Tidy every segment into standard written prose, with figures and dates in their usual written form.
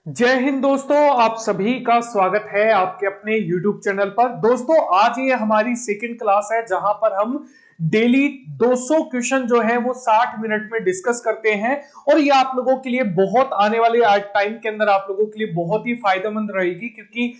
जय हिंद दोस्तों, आप सभी का स्वागत है आपके अपने YouTube चैनल पर। दोस्तों आज ये हमारी सेकंड क्लास है जहां पर हम डेली 200 क्वेश्चन जो है वो 60 मिनट में डिस्कस करते हैं और ये आप लोगों के लिए बहुत आने वाले टाइम के अंदर आप लोगों के लिए बहुत ही फायदेमंद रहेगी, क्योंकि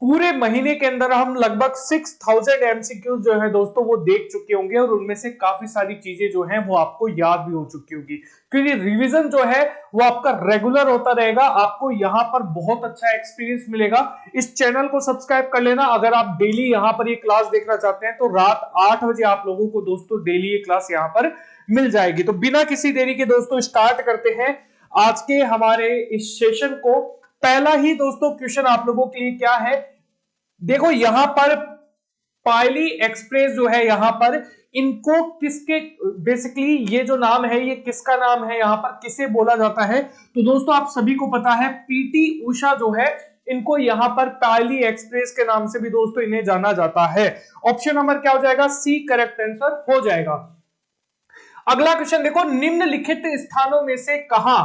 पूरे महीने के अंदर हम लगभग 6000 एमसीक्यूज जो है दोस्तों वो देख चुके होंगे और उनमें से काफी सारी चीजें जो हैं वो आपको याद भी हो चुकी होगी, क्योंकि रिवीजन जो है वो आपका रेगुलर होता रहेगा। आपको यहाँ पर बहुत अच्छा एक्सपीरियंस मिलेगा। इस चैनल को सब्सक्राइब कर लेना अगर आप डेली यहाँ पर ये क्लास देखना चाहते हैं, तो रात 8 बजे आप लोगों को दोस्तों डेली ये क्लास यहाँ पर मिल जाएगी। तो बिना किसी देरी के दोस्तों स्टार्ट करते हैं आज के हमारे इस सेशन को। पहला ही दोस्तों क्वेश्चन आप लोगों के लिए क्या है, देखो यहां पर पायली एक्सप्रेस जो है यहां पर इनको किसके बेसिकली ये जो नाम है ये किसका नाम है, यहां पर किसे बोला जाता है। तो दोस्तों आप सभी को पता है पीटी उषा जो है इनको यहां पर पायली एक्सप्रेस के नाम से भी दोस्तों इन्हें जाना जाता है। ऑप्शन नंबर क्या हो जाएगा, सी करेक्ट आंसर हो जाएगा। अगला क्वेश्चन देखो, निम्नलिखित स्थानों में से कहां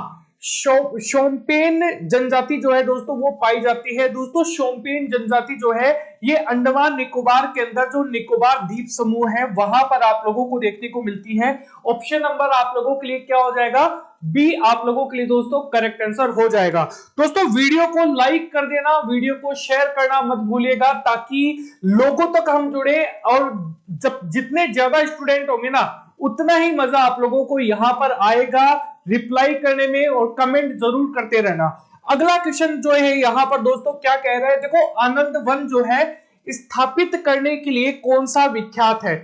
शोम्पेन जनजाति जो है दोस्तों वो पाई जाती है। दोस्तों शोम्पेन जनजाति जो है ये अंडमान निकोबार के अंदर जो निकोबार द्वीप समूह है वहां पर आप लोगों को देखने को मिलती है। ऑप्शन नंबर आप लोगों के लिए क्या हो जाएगा, बी आप लोगों के लिए दोस्तों करेक्ट आंसर हो जाएगा। दोस्तों वीडियो को लाइक कर देना, वीडियो को शेयर करना मत भूलिएगा ताकि लोगों तक हम जुड़े और जब जितने ज्यादा स्टूडेंट होंगे ना उतना ही मजा आप लोगों को यहां पर आएगा रिप्लाई करने में, और कमेंट जरूर करते रहना। अगला क्वेश्चन जो है यहां पर दोस्तों क्या कह रहा है, देखो आनंद वन जो है स्थापित करने के लिए कौन सा विख्यात है।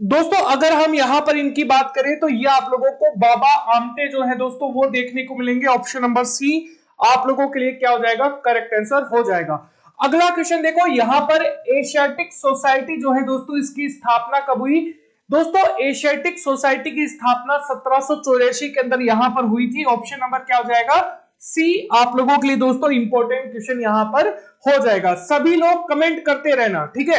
दोस्तों अगर हम यहां पर इनकी बात करें तो ये आप लोगों को बाबा आमटे जो है दोस्तों वो देखने को मिलेंगे। ऑप्शन नंबर सी आप लोगों के लिए क्या हो जाएगा, करेक्ट आंसर हो जाएगा। अगला क्वेश्चन देखो, यहां पर एशियाटिक सोसाइटी जो है दोस्तों इसकी स्थापना कब हुई। दोस्तों एशियाटिक सोसाइटी की स्थापना 1784 के अंदर यहां पर हुई थी। ऑप्शन नंबर क्या हो जाएगा, सी आप लोगों के लिए दोस्तों इंपॉर्टेंट क्वेश्चन यहां पर हो जाएगा। सभी लोग कमेंट करते रहना, ठीक है।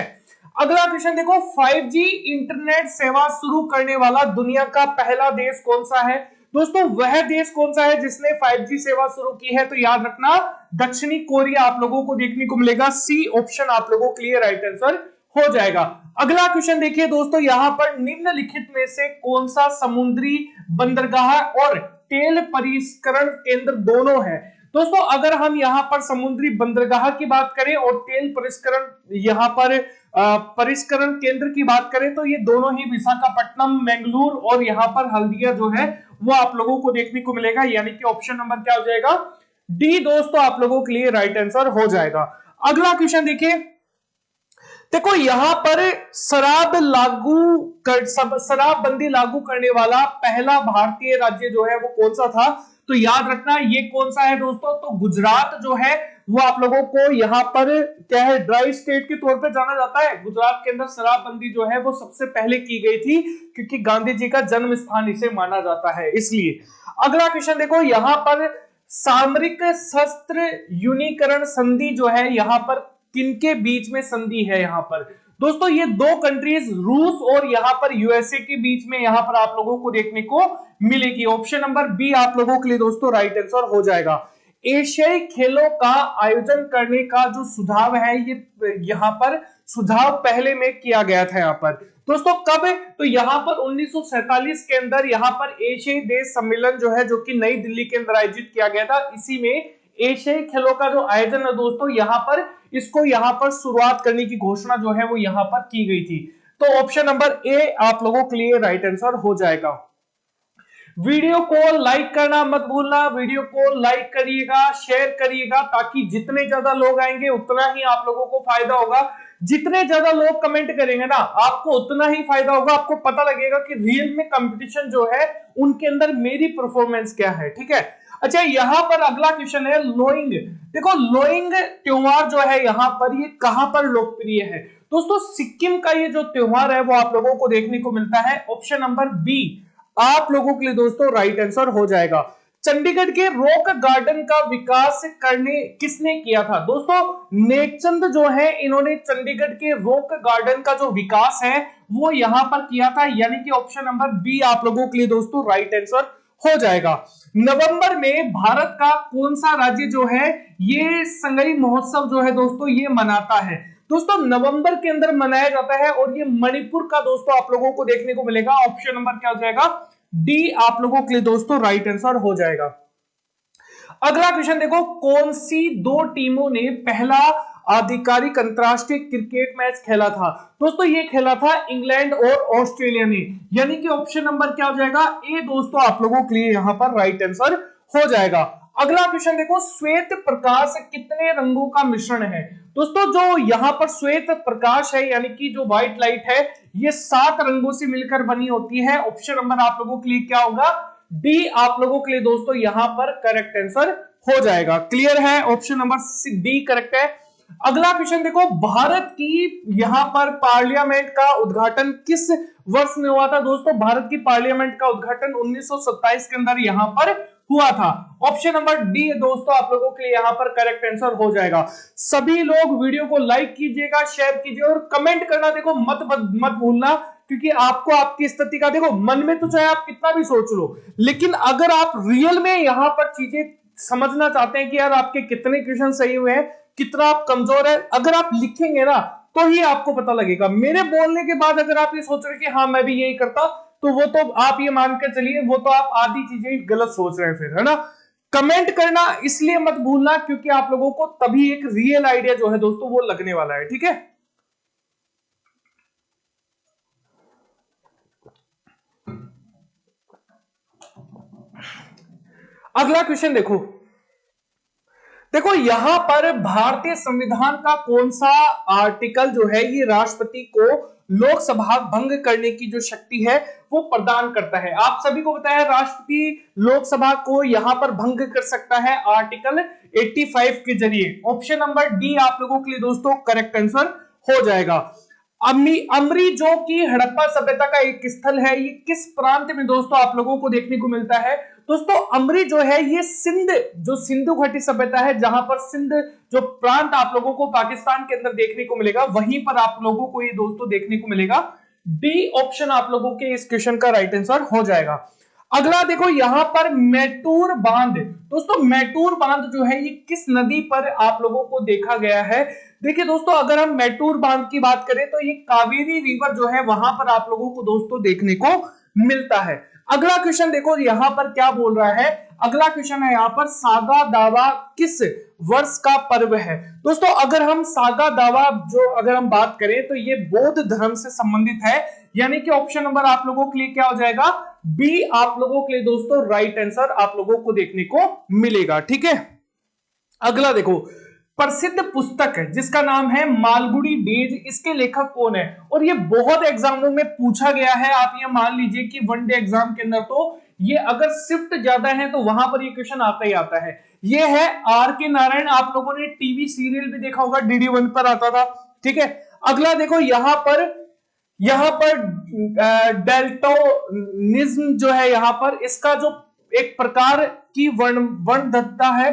अगला क्वेश्चन देखो, 5G इंटरनेट सेवा शुरू करने वाला दुनिया का पहला देश कौन सा है। दोस्तों वह देश कौन सा है जिसने 5G सेवा शुरू की है, तो याद रखना दक्षिणी कोरिया आप लोगों को देखने को मिलेगा। सी ऑप्शन आप लोगों के लिए राइट आंसर हो जाएगा। अगला क्वेश्चन देखिए दोस्तों, यहां पर निम्नलिखित में से कौन सा समुद्री बंदरगाह और तेल परिष्करण केंद्र दोनों है। दोस्तों अगर हम यहां पर समुद्री बंदरगाह की बात करें और तेल परिष्करण यहां पर परिष्करण केंद्र की बात करें तो ये दोनों ही विशाखापट्टनम, मंगलूर और यहां पर हल्दिया जो है वो आप लोगों को देखने को मिलेगा, यानी कि ऑप्शन नंबर क्या हो जाएगा, डी दोस्तों आप लोगों के लिए राइट आंसर हो जाएगा। अगला क्वेश्चन देखिए, देखो यहां पर शराबबंदी लागू करने वाला पहला भारतीय राज्य जो है वो कौन सा था। तो याद रखना ये कौन सा है दोस्तों, तो गुजरात जो है वो आप लोगों को यहां पर क्या है, ड्राई स्टेट के तौर पे जाना जाता है। गुजरात के अंदर शराबबंदी जो है वो सबसे पहले की गई थी क्योंकि गांधी जी का जन्म स्थान इसे माना जाता है, इसलिए। अगला क्वेश्चन देखो, यहां पर सामरिक शस्त्र यूनिकरण संधि जो है यहां पर किनके बीच में संधि है। यहां पर दोस्तों ये दो कंट्रीज रूस और यहां पर यूएसए के बीच में यहां पर आप लोगों को देखने को मिलेगी। ऑप्शन नंबर बी आप लोगों के लिए दोस्तों राइट आंसर हो जाएगा। एशियाई खेलों का आयोजन करने का जो सुझाव है ये यहां पर सुझाव पहले में किया गया था यहां पर दोस्तों, कब, तो यहां पर 1947 के अंदर यहां पर एशियाई देश सम्मेलन जो है जो कि नई दिल्ली के अंदर आयोजित किया गया था, इसी में एशियाई खेलों का जो आयोजन है दोस्तों यहां पर इसको यहां पर शुरुआत करने की घोषणा जो है वो यहां पर की गई थी। तो ऑप्शन नंबर ए आप लोगों के लिए राइट आंसर हो जाएगा। वीडियो को लाइक करना मत भूलना, वीडियो को लाइक करिएगा, शेयर करिएगा ताकि जितने ज्यादा लोग आएंगे उतना ही आप लोगों को फायदा होगा। जितने ज्यादा लोग कमेंट करेंगे ना आपको उतना ही फायदा होगा, आपको पता लगेगा कि रियल में कंपटीशन जो है उनके अंदर मेरी परफॉर्मेंस क्या है, ठीक है। अच्छा यहां पर अगला क्वेश्चन है लोइंग। देखो लोइंग त्योहार जो है यहां पर ये कहां पर लोकप्रिय है। दोस्तों सिक्किम का ये जो त्योहार है वो आप लोगों को देखने को मिलता है। ऑप्शन नंबर बी आप लोगों के लिए दोस्तों राइट आंसर हो जाएगा। चंडीगढ़ के रॉक गार्डन का विकास करने किसने किया था। दोस्तों नेकचंद जो है इन्होंने चंडीगढ़ के रॉक गार्डन का जो विकास है वो यहां पर किया था, यानी कि ऑप्शन नंबर बी आप लोगों के लिए दोस्तों राइट आंसर हो जाएगा। नवंबर में भारत का कौन सा राज्य जो है ये संगई महोत्सव जो है दोस्तों ये मनाता है? दोस्तों नवंबर के अंदर मनाया जाता है और ये मणिपुर का दोस्तों आप लोगों को देखने को मिलेगा। ऑप्शन नंबर क्या हो जाएगा? डी आप लोगों के लिए दोस्तों राइट आंसर हो जाएगा। अगला क्वेश्चन देखो, कौन सी दो टीमों ने पहला आधिकारिक अंतरराष्ट्रीय क्रिकेट मैच खेला था? दोस्तों ये खेला था इंग्लैंड और ऑस्ट्रेलिया ने, यानी कि ऑप्शन नंबर क्या हो जाएगा? ए दोस्तों आप लोगों के लिए यहां पर राइट आंसर हो जाएगा। अगला क्वेश्चन देखो, श्वेत प्रकाश कितने रंगों का मिश्रण है? दोस्तों जो यहां पर श्वेत प्रकाश है यानी कि जो व्हाइट लाइट है ये 7 रंगों से मिलकर बनी होती है। ऑप्शन नंबर आप लोगों के लिए क्या होगा? डी आप लोगों के लिए दोस्तों यहां पर करेक्ट आंसर हो जाएगा। क्लियर है? ऑप्शन नंबर डी करेक्ट है। अगला क्वेश्चन देखो, भारत की यहां पर पार्लियामेंट का उद्घाटन किस वर्ष में हुआ था? दोस्तों भारत की पार्लियामेंट का उद्घाटन 1927 के अंदर यहां पर हुआ था। ऑप्शन नंबर डी दोस्तों आप लोगों के लिए यहां पर करेक्ट आंसर हो जाएगा। सभी लोग वीडियो को लाइक कीजिएगा, शेयर कीजिए और कमेंट करना देखो मत भूलना, क्योंकि आपको आपकी स्थिति का देखो मन में तो चाहे आप कितना भी सोच लो, लेकिन अगर आप रियल में यहां पर चीजें समझना चाहते हैं कि यार आपके कितने क्वेश्चन सही हुए हैं, कितना आप कमजोर है, अगर आप लिखेंगे ना तो ही आपको पता लगेगा। मेरे बोलने के बाद अगर आप ये सोच रहे कि हाँ मैं भी यही करता, तो वो तो आप ये मानकर चलिए वो तो आप आधी चीजें गलत सोच रहे हैं फिर, है ना। कमेंट करना इसलिए मत भूलना क्योंकि आप लोगों को तभी एक रियल आइडिया जो है दोस्तों वो लगने वाला है, ठीक है। अगला क्वेश्चन देखो, देखो यहां पर भारतीय संविधान का कौन सा आर्टिकल जो है ये राष्ट्रपति को लोकसभा भंग करने की जो शक्ति है वो प्रदान करता है? आप सभी को पता है राष्ट्रपति लोकसभा को यहां पर भंग कर सकता है आर्टिकल 85 के जरिए। ऑप्शन नंबर डी आप लोगों के लिए दोस्तों करेक्ट आंसर हो जाएगा। अमरी जो कि हड़प्पा सभ्यता का एक स्थल है, ये किस प्रांत में दोस्तों आप लोगों को देखने को मिलता है? दोस्तों अमरी जो है ये सिंध, जो सिंधु घाटी सभ्यता है, जहां पर सिंध जो प्रांत आप लोगों को पाकिस्तान के अंदर देखने को मिलेगा, वहीं पर आप लोगों को ये दोस्तों देखने को मिलेगा। डी ऑप्शन आप लोगों के इस क्वेश्चन का राइट आंसर हो जाएगा। अगला देखो यहां पर मैटूर बांध, दोस्तों मैटूर बांध जो है ये किस नदी पर आप लोगों को देखा गया है? देखिए दोस्तों अगर हम मैटूर बांध की बात करें तो ये कावेरी रिवर जो है वहां पर आप लोगों को दोस्तों देखने को मिलता है। अगला क्वेश्चन देखो यहां पर क्या बोल रहा है, अगला क्वेश्चन है यहां पर सागा दावा किस वर्ष का पर्व है? दोस्तों अगर हम सागा दावा जो अगर हम बात करें तो ये बौद्ध धर्म से संबंधित है, यानी कि ऑप्शन नंबर आप लोगों के लिए क्या हो जाएगा? बी आप लोगों के लिए दोस्तों राइट आंसर आप लोगों को देखने को मिलेगा, ठीक है। अगला देखो, प्रसिद्ध पुस्तक है जिसका नाम है मालगुडी डेज, इसके लेखक कौन है? और ये बहुत एग्जामों में पूछा गया है। आप ये मान लीजिए कि वनडे एग्जाम के अंदर तो ये अगर शिफ्ट ज्यादा है तो वहां पर ये क्वेश्चन आता ही आता है। ये है आर के नारायण, आप लोगों ने टीवी सीरियल भी देखा होगा, DD1 पर आता था, ठीक है। अगला देखो यहां पर डेल्टोनिज्म जो है यहां पर इसका जो एक प्रकार की वर्णवता है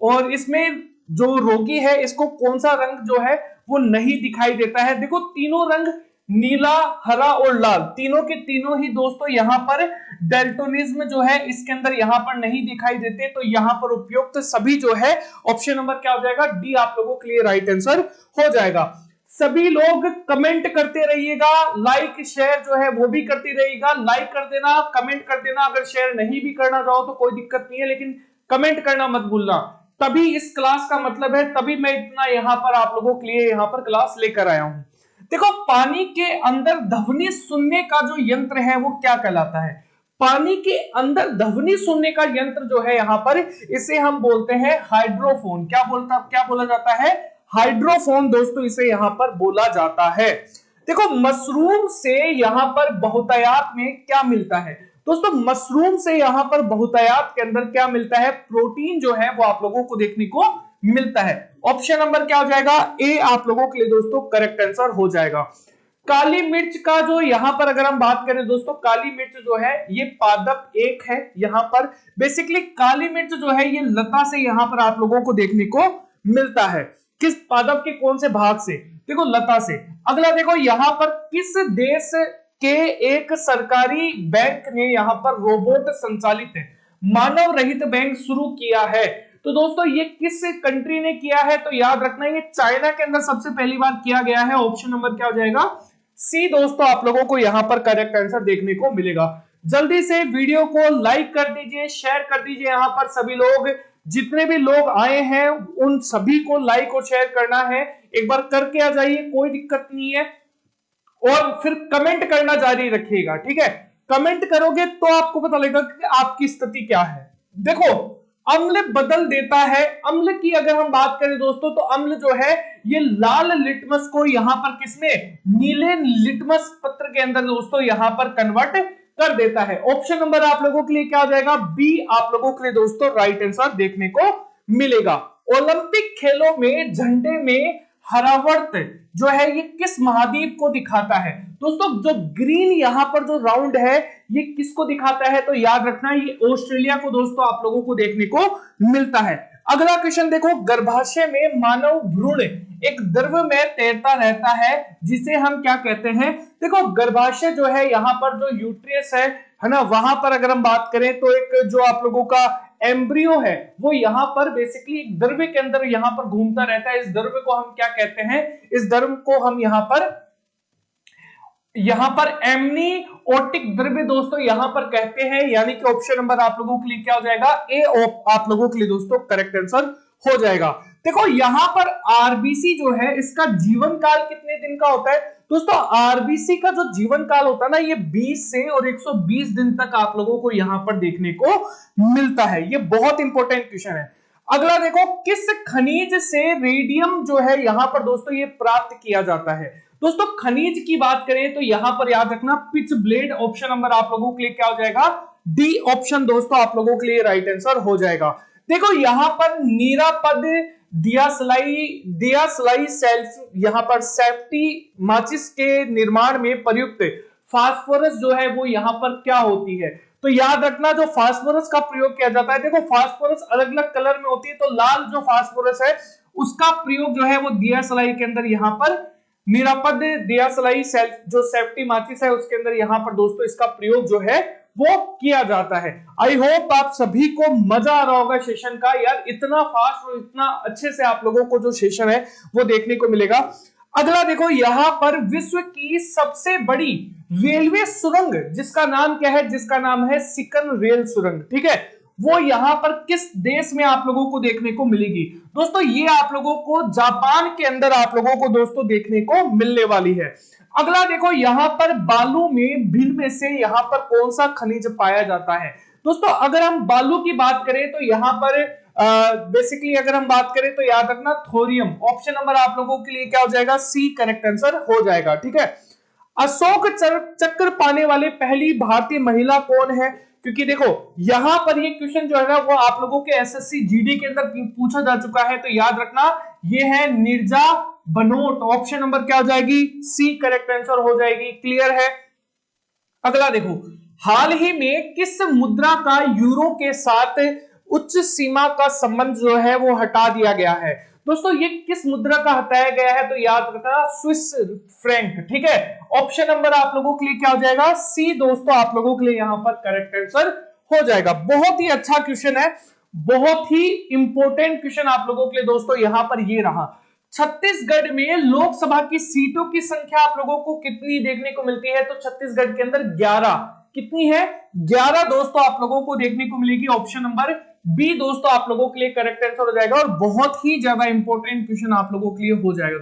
और इसमें जो रोगी है इसको कौन सा रंग जो है वो नहीं दिखाई देता है? देखो तीनों रंग नीला, हरा और लाल, तीनों के तीनों ही दोस्तों यहां पर डेल्टोनिज्म जो है इसके अंदर यहां पर नहीं दिखाई देते, तो यहां पर उपयुक्त सभी जो है ऑप्शन नंबर क्या हो जाएगा? डी आप लोगों के लिए राइट आंसर हो जाएगा। सभी लोग कमेंट करते रहिएगा, लाइक शेयर जो है वो भी करते रहिएगा, लाइक कर देना, कमेंट कर देना, अगर शेयर नहीं भी करना चाहो तो कोई दिक्कत नहीं है, लेकिन कमेंट करना मत भूलना। तभी इस क्लास का मतलब है, तभी मैं इतना यहां पर आप लोगों के लिए यहां पर क्लास लेकर आया हूं। देखो पानी के अंदर ध्वनि सुनने का जो यंत्र है वो क्या कहलाता है? पानी के अंदर ध्वनि सुनने का यंत्र जो है यहां पर इसे हम बोलते हैं हाइड्रोफोन। क्या बोला जाता है? हाइड्रोफोन दोस्तों इसे यहां पर बोला जाता है। देखो मशरूम से यहां पर बहुतायत में क्या मिलता है? दोस्तों मशरूम से यहां पर बहुतायत के अंदर क्या मिलता है? प्रोटीन जो है वो आप लोगों को देखने को मिलता है। ऑप्शन नंबर क्या हो जाएगा? ए आप लोगों के लिए दोस्तों करेक्ट आंसर हो जाएगा। काली मिर्च का जो यहां पर अगर हम बात करें दोस्तों, काली मिर्च जो है ये पादप एक है। यहां पर बेसिकली काली मिर्च जो है ये लता से यहां पर आप लोगों को देखने को मिलता है। किस पादप के कौन से भाग से? देखो लता से। अगला देखो यहां पर किस देश के एक सरकारी बैंक ने यहां पर रोबोट संचालित है? मानव रहित बैंक शुरू किया है? तो दोस्तों ये किस कंट्री ने किया है? तो याद रखना ये चाइना के अंदर सबसे पहली बार किया गया है। ऑप्शन नंबर क्या हो जाएगा? सी दोस्तों आप लोगों को यहां पर करेक्ट आंसर देखने को मिलेगा। जल्दी से वीडियो को लाइक कर दीजिए, शेयर कर दीजिए। यहां पर सभी लोग, जितने भी लोग आए हैं उन सभी को लाइक और शेयर करना है। एक बार करके आ जाइए, कोई दिक्कत नहीं है। और फिर कमेंट करना जारी रखिएगा, ठीक है? कमेंट करोगे तो आपको पता लगेगा कि आपकी स्थिति क्या है। देखो, अम्ल बदल देता है। अम्ल की अगर हम बात करें दोस्तों, तो अम्ल जो है ये लाल लिटमस को यहां पर किसमें, नीले लिटमस पत्र के अंदर दोस्तों यहां पर कन्वर्ट कर देता है। ऑप्शन नंबर आप लोगों के लिए क्या हो जाएगा? बी आप लोगों के लिए दोस्तों राइट आंसर देखने को मिलेगा। ओलंपिक खेलों में झंडे में हरावर्त जो है ये किस महाद्वीप को दिखाता है? दोस्तों जो ग्रीन यहां पर जो राउंड है ये किसको दिखाता है? तो याद रखना ये ऑस्ट्रेलिया को दोस्तों आप लोगों को देखने को मिलता है। अगला क्वेश्चन देखो, गर्भाशय में मानव भ्रूण एक द्रव में तैरता रहता है जिसे हम क्या कहते हैं? देखो गर्भाशय जो है यहां पर जो यूट्रियस है ना, वहां पर अगर हम बात करें तो एक जो आप लोगों का एम्ब्रियो है वो यहां पर बेसिकली एक द्रव के अंदर यहां पर घूमता रहता है। इस द्रव को हम क्या कहते हैं? इस द्रव को हम यहां पर एमनियोटिक द्रव्य दोस्तों यहां पर कहते हैं। यानी कि ऑप्शन नंबर आप लोगों के लिए क्या हो जाएगा? ए आप लोगों के लिए दोस्तों करेक्ट आंसर हो जाएगा। देखो यहां पर आरबीसी जो है इसका जीवन काल कितने दिन का होता है? दोस्तों आरबीसी का जो जीवन काल होता है ना ये 20 से और 120 दिन तक आप लोगों को यहां पर देखने को मिलता है। ये बहुत इंपॉर्टेंट क्वेश्चन है। अगला देखो, किस खनिज से रेडियम जो है यहां पर दोस्तों ये प्राप्त किया जाता है? दोस्तों खनिज की बात करें तो यहां पर याद रखना पिच ब्लेड। ऑप्शन नंबर आप लोगों के लिए क्या हो जाएगा? डी ऑप्शन दोस्तों आप लोगों के लिए राइट आंसर हो जाएगा। देखो यहां पर नीरापद दियासलाई सेल्फ यहां पर सेफ्टी माचिस के निर्माण में प्रयुक्त फास्फोरस जो है वो यहां पर क्या होती है? तो याद रखना जो फास्फोरस का प्रयोग किया जाता है, देखो फास्फोरस अलग अलग कलर में होती है, तो लाल जो फास्फोरस है उसका प्रयोग जो है वो दियासलाई के अंदर यहां पर निरापद दियासलाई सेल्फ जो सेफ्टी माचिस है उसके अंदर यहां पर दोस्तों इसका प्रयोग जो है वो किया जाता है। आई होप आप सभी को मजा आ रहा होगा सेशन का। यार इतना फास्ट और इतना अच्छे से आप लोगों को जो सेशन है वो देखने को मिलेगा। अगला देखो, यहां पर विश्व की सबसे बड़ी रेलवे सुरंग जिसका नाम क्या है? जिसका नाम है सिकन रेल सुरंग, ठीक है? वो यहां पर किस देश में आप लोगों को देखने को मिलेगी? दोस्तों ये आप लोगों को जापान के अंदर आप लोगों को दोस्तों देखने को मिलने वाली है। अगला देखो, यहां पर बालू में भिन्न में से यहां पर कौन सा खनिज पाया जाता है? दोस्तों अगर हम बालू की बात करें तो यहां पर बेसिकली अगर हम बात करें तो याद रखना थोरियम। ऑप्शन नंबर आप लोगों के लिए क्या हो जाएगा? सी करेक्ट आंसर हो जाएगा, ठीक है? अशोक चक्र पाने वाले पहली भारतीय महिला कौन है? क्योंकि देखो यहां पर ये क्वेश्चन जो है ना वो आप लोगों के एसएससी जीडी के अंदर पूछा जा चुका है, तो याद रखना ये है नीरजा बनोट। ऑप्शन नंबर क्या हो जाएगी? सी करेक्ट आंसर हो जाएगी। क्लियर है? अगला देखो, हाल ही में किस मुद्रा का यूरो के साथ उच्च सीमा का संबंध जो है वो हटा दिया गया है? दोस्तों ये किस मुद्रा का हटाया गया है? तो याद रखना स्विस फ्रैंक, ठीक है? ऑप्शन नंबर आप लोगों के लिए क्या हो जाएगा? सी दोस्तों आप लोगों के लिए यहां पर करेक्ट आंसर हो जाएगा। बहुत ही अच्छा क्वेश्चन है, बहुत ही इंपॉर्टेंट क्वेश्चन आप लोगों के लिए दोस्तों यहां पर ये रहा। छत्तीसगढ़ में लोकसभा की सीटों की संख्या आप लोगों को कितनी देखने को मिलती है? तो छत्तीसगढ़ के अंदर 11। कितनी है? 11 दोस्तों आप लोगों को देखने को मिलेगी। ऑप्शन नंबर बी दोस्तों आप लोगों के लिए करेक्ट आंसर हो जाएगा और बहुत ही ज्यादा इंपॉर्टेंट क्वेश्चन आप लोगों के लिए हो जाएगा।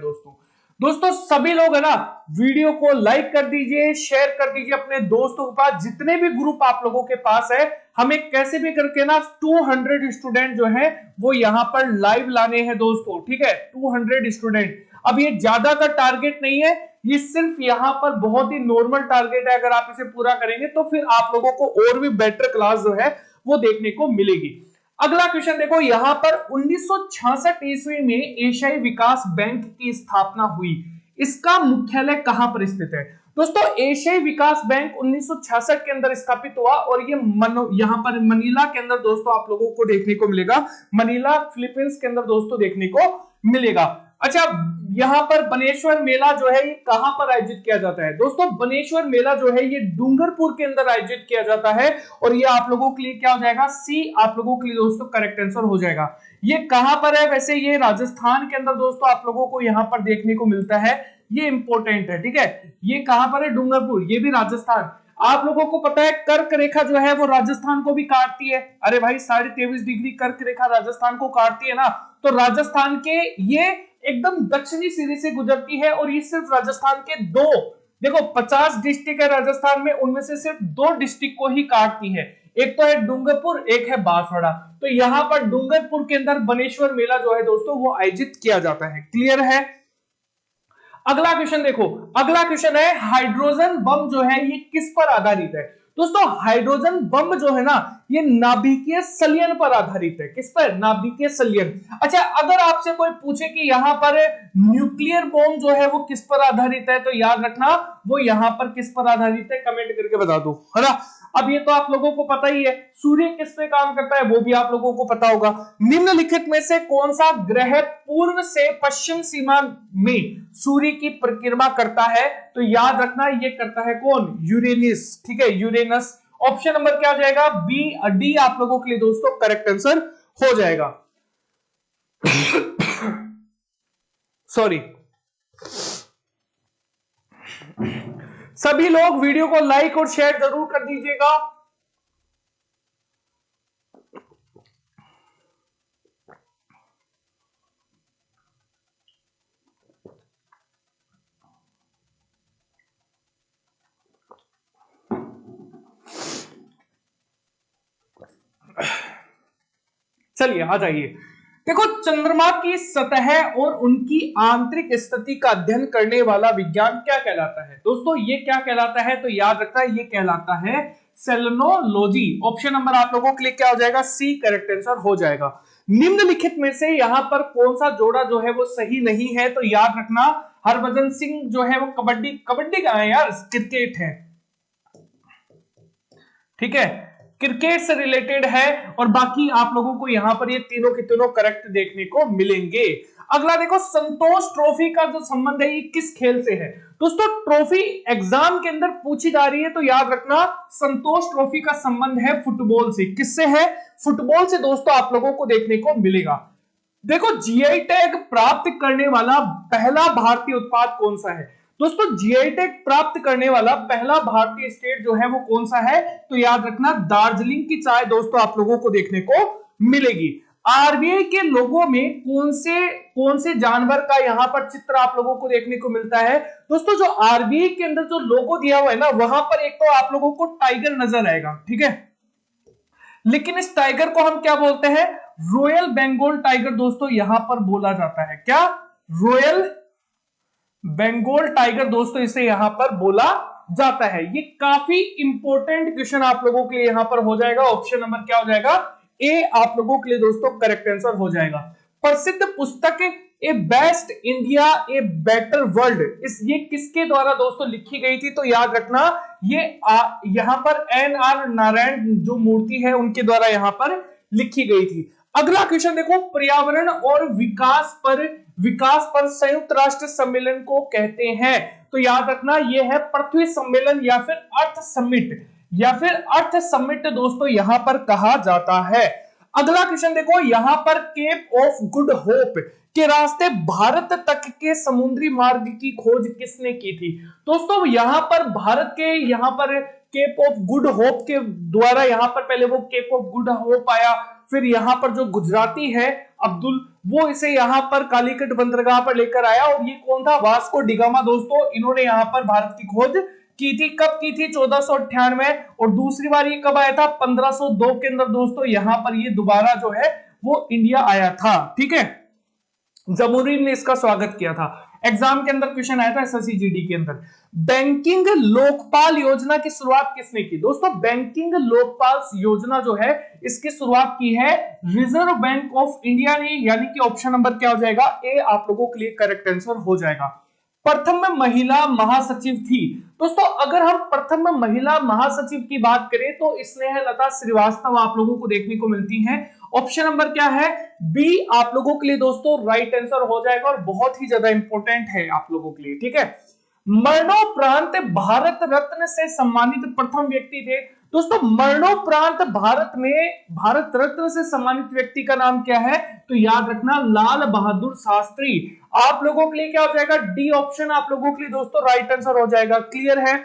दोस्तों सभी लोग है ना वीडियो को लाइक कर दीजिए, शेयर कर दीजिए अपने दोस्तों के पास। जितने भी ग्रुप आप लोगों के पास है हमें कैसे भी करके ना 200 स्टूडेंट जो है वो यहां पर लाइव लाने हैं दोस्तों, ठीक है? 200 स्टूडेंट। अब ये ज्यादा का टारगेट नहीं है, ये सिर्फ यहां पर बहुत ही नॉर्मल टारगेट है। अगर आप इसे पूरा करेंगे तो फिर आप लोगों को और भी बेटर क्लास जो है वो देखने को मिलेगी। अगला क्वेश्चन देखो, यहां पर 1966 ईस्वी में एशियाई विकास बैंक की स्थापना हुई। इसका मुख्यालय कहां पर स्थित है? दोस्तों एशियाई विकास बैंक 1966 के अंदर स्थापित हुआ और ये यहां पर मनीला के अंदर दोस्तों आप लोगों को देखने को मिलेगा। मनीला फिलीपींस के अंदर दोस्तों देखने को मिलेगा। अच्छा, यहाँ पर बनेश्वर मेला जो है ये कहां पर आयोजित किया जाता है? दोस्तों बनेश्वर मेला जो है ये डूंगरपुर के अंदर आयोजित किया जाता है, और ये आप लोगों के लिए क्या हो जाएगा? सी आप लोगों के लिए दोस्तों करेक्ट आंसर हो जाएगा। ये कहां पर है? वैसे ये राजस्थान के अंदर दोस्तों आप लोगों को यहां पर देखने को मिलता है, ये इंपॉर्टेंट है, ठीक है। ये कहां पर है? डूंगरपुर, ये भी राजस्थान। आप लोगों को पता है कर्क रेखा जो है वो राजस्थान को भी काटती है। अरे भाई 23.5 डिग्री कर्क रेखा राजस्थान को काटती है ना, तो राजस्थान के ये एकदम दक्षिणी सिरे से गुजरती है, और ये सिर्फ राजस्थान के दो, देखो 50 डिस्ट्रिक्ट है राजस्थान में, उनमें से सिर्फ 2 डिस्ट्रिक्ट को ही काटती है। एक तो है डूंगरपुर, एक है बांसवाड़ा। तो यहां पर डूंगरपुर के अंदर बनेश्वर मेला जो है दोस्तों वो आयोजित किया जाता है। क्लियर है? अगला क्वेश्चन देखो, अगला क्वेश्चन है हाइड्रोजन बम जो है ये किस पर आधारित है? दोस्तों हाइड्रोजन बम जो है ना ये नाभिकीय संलयन पर आधारित है। किस पर? नाभिकीय संलयन। अच्छा, अगर आपसे कोई पूछे कि यहां पर न्यूक्लियर बॉम्ब जो है वो किस पर आधारित है, तो याद रखना वो यहां पर किस पर आधारित है, कमेंट करके बता दो, है ना। अब ये तो आप लोगों को पता ही है, सूर्य किस पे काम करता है वो भी आप लोगों को पता होगा। निम्नलिखित में से कौन सा ग्रह पूर्व से पश्चिम सीमा में सूर्य की परिक्रमा करता है? तो याद रखना ये करता है कौन? यूरेनस, ठीक है, यूरेनस। ऑप्शन नंबर क्या हो जाएगा? बी, डी आप लोगों के लिए दोस्तों करेक्ट आंसर हो जाएगा। सॉरी। सभी लोग वीडियो को लाइक और शेयर जरूर कर दीजिएगा। चलिए आ जाइए। देखो चंद्रमा की सतह और उनकी आंतरिक स्थिति का अध्ययन करने वाला विज्ञान क्या कहलाता है? दोस्तों ये क्या कहलाता है? तो याद रखना ये कहलाता है सेलेनोलॉजी। ऑप्शन नंबर आप लोगों के लिए क्या हो जाएगा? सी करेक्ट आंसर हो जाएगा। निम्नलिखित में से यहां पर कौन सा जोड़ा जो है वो सही नहीं है? तो याद रखना हरभजन सिंह जो है वो कबड्डी, कबड्डी का है यार, क्रिकेट है, ठीक है, क्रिकेट से रिलेटेड है, और बाकी आप लोगों को यहां पर ये तीनों के तीनों करेक्ट देखने को मिलेंगे। अगला देखो, संतोष ट्रॉफी का जो संबंध है ये किस खेल से है? दोस्तों ट्रॉफी एग्जाम के अंदर पूछी जा रही है, तो याद रखना संतोष ट्रॉफी का संबंध है फुटबॉल से। किससे है? फुटबॉल से दोस्तों आप लोगों को देखने को मिलेगा। देखो जीआई टैग प्राप्त करने वाला पहला भारतीय उत्पाद कौन सा है? दोस्तों जीआई टैग प्राप्त करने वाला पहला भारतीय स्टेट जो है वो कौन सा है? तो याद रखना दार्जिलिंग की चाय दोस्तों आप लोगों को देखने को मिलेगी। आरबीआई के लोगो में कौन से जानवर का यहां पर चित्र आप लोगों को देखने को मिलता है? दोस्तों जो आरबीआई के अंदर जो लोगो दिया हुआ है ना, वहां पर एक तो आप लोगों को टाइगर नजर आएगा, ठीक है, लेकिन इस टाइगर को हम क्या बोलते हैं? रॉयल बंगाल टाइगर दोस्तों यहां पर बोला जाता है। क्या? रॉयल बंगाल टाइगर दोस्तों इसे यहां पर बोला जाता है। ये काफी इंपॉर्टेंट क्वेश्चन आप लोगों के लिए यहां पर हो जाएगा। ऑप्शन नंबर क्या हो जाएगा? ए आप लोगों के लिए दोस्तों करेक्ट आंसर हो जाएगा। प्रसिद्ध पुस्तक ए best India a better world, ये किसके द्वारा दोस्तों लिखी गई थी? तो याद रखना ये यहां पर एन.आर. नारायण जो मूर्ति है उनके द्वारा यहां पर लिखी गई थी। अगला क्वेश्चन देखो, पर्यावरण और विकास पर संयुक्त राष्ट्र सम्मेलन को कहते हैं? तो याद रखना ये है पृथ्वी सम्मेलन या फिर अर्थ समिट, दोस्तों यहां पर कहा जाता है। अगला क्वेश्चन देखो, यहां पर केप ऑफ गुड होप के रास्ते भारत तक के समुद्री मार्ग की खोज किसने की थी? दोस्तों यहां पर भारत के यहां पर केप ऑफ गुड होप के द्वारा यहां पर पहले वो केप ऑफ गुड होप आया, फिर यहां पर जो गुजराती है अब्दुल, वो इसे यहां पर कालीकट बंदरगाह पर लेकर आया, और ये कौन था? वास्को डिगामा दोस्तों, इन्होंने यहां पर भारत की खोज की थी। कब की थी? 1498। और दूसरी बार ये कब आया था? 1502 के अंदर दोस्तों यहां पर ये दोबारा जो है वो इंडिया आया था, ठीक है। जमूरीन ने इसका स्वागत किया था। एग्जाम के अंदर क्वेश्चन आया था एसएससी जीडी के अंदर। बैंकिंग लोकपाल योजना की शुरुआत किसने की? दोस्तों बैंकिंग लोकपाल योजना जो है इसकी शुरुआत की है रिजर्व बैंक ऑफ इंडिया ने, यानी कि ऑप्शन नंबर क्या हो जाएगा? ए आप लोगों के लिए करेक्ट आंसर हो जाएगा। प्रथम महिला महासचिव थी? दोस्तों अगर हम प्रथम महिला महासचिव की बात करें तो स्नेहलता श्रीवास्तव आप लोगों को देखने को मिलती हैं, ऑप्शन नंबर क्या है, बी आप लोगों के लिए दोस्तों राइट आंसर हो जाएगा और बहुत ही ज्यादा इंपॉर्टेंट है आप लोगों के लिए, ठीक है। मरणोपरांत भारत रत्न से सम्मानित प्रथम व्यक्ति थे। दोस्तों मरणोपरांत भारत रत्न से सम्मानित व्यक्ति का नाम क्या है, तो याद रखना लाल बहादुर शास्त्री। आप लोगों के लिए क्या हो जाएगा, डी ऑप्शन आप लोगों के लिए दोस्तों राइट आंसर हो जाएगा। क्लियर है।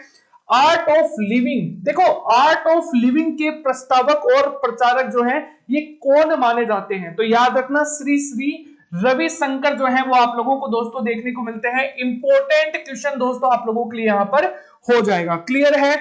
आर्ट ऑफ लिविंग, देखो आर्ट ऑफ लिविंग के प्रस्तावक और प्रचारक जो है ये कौन माने जाते हैं, तो याद रखना श्री श्री रविशंकर जो है वो आप लोगों को दोस्तों देखने को मिलते हैं। इंपॉर्टेंट क्वेश्चन दोस्तों आप लोगों के लिए यहां पर हो जाएगा। क्लियर है।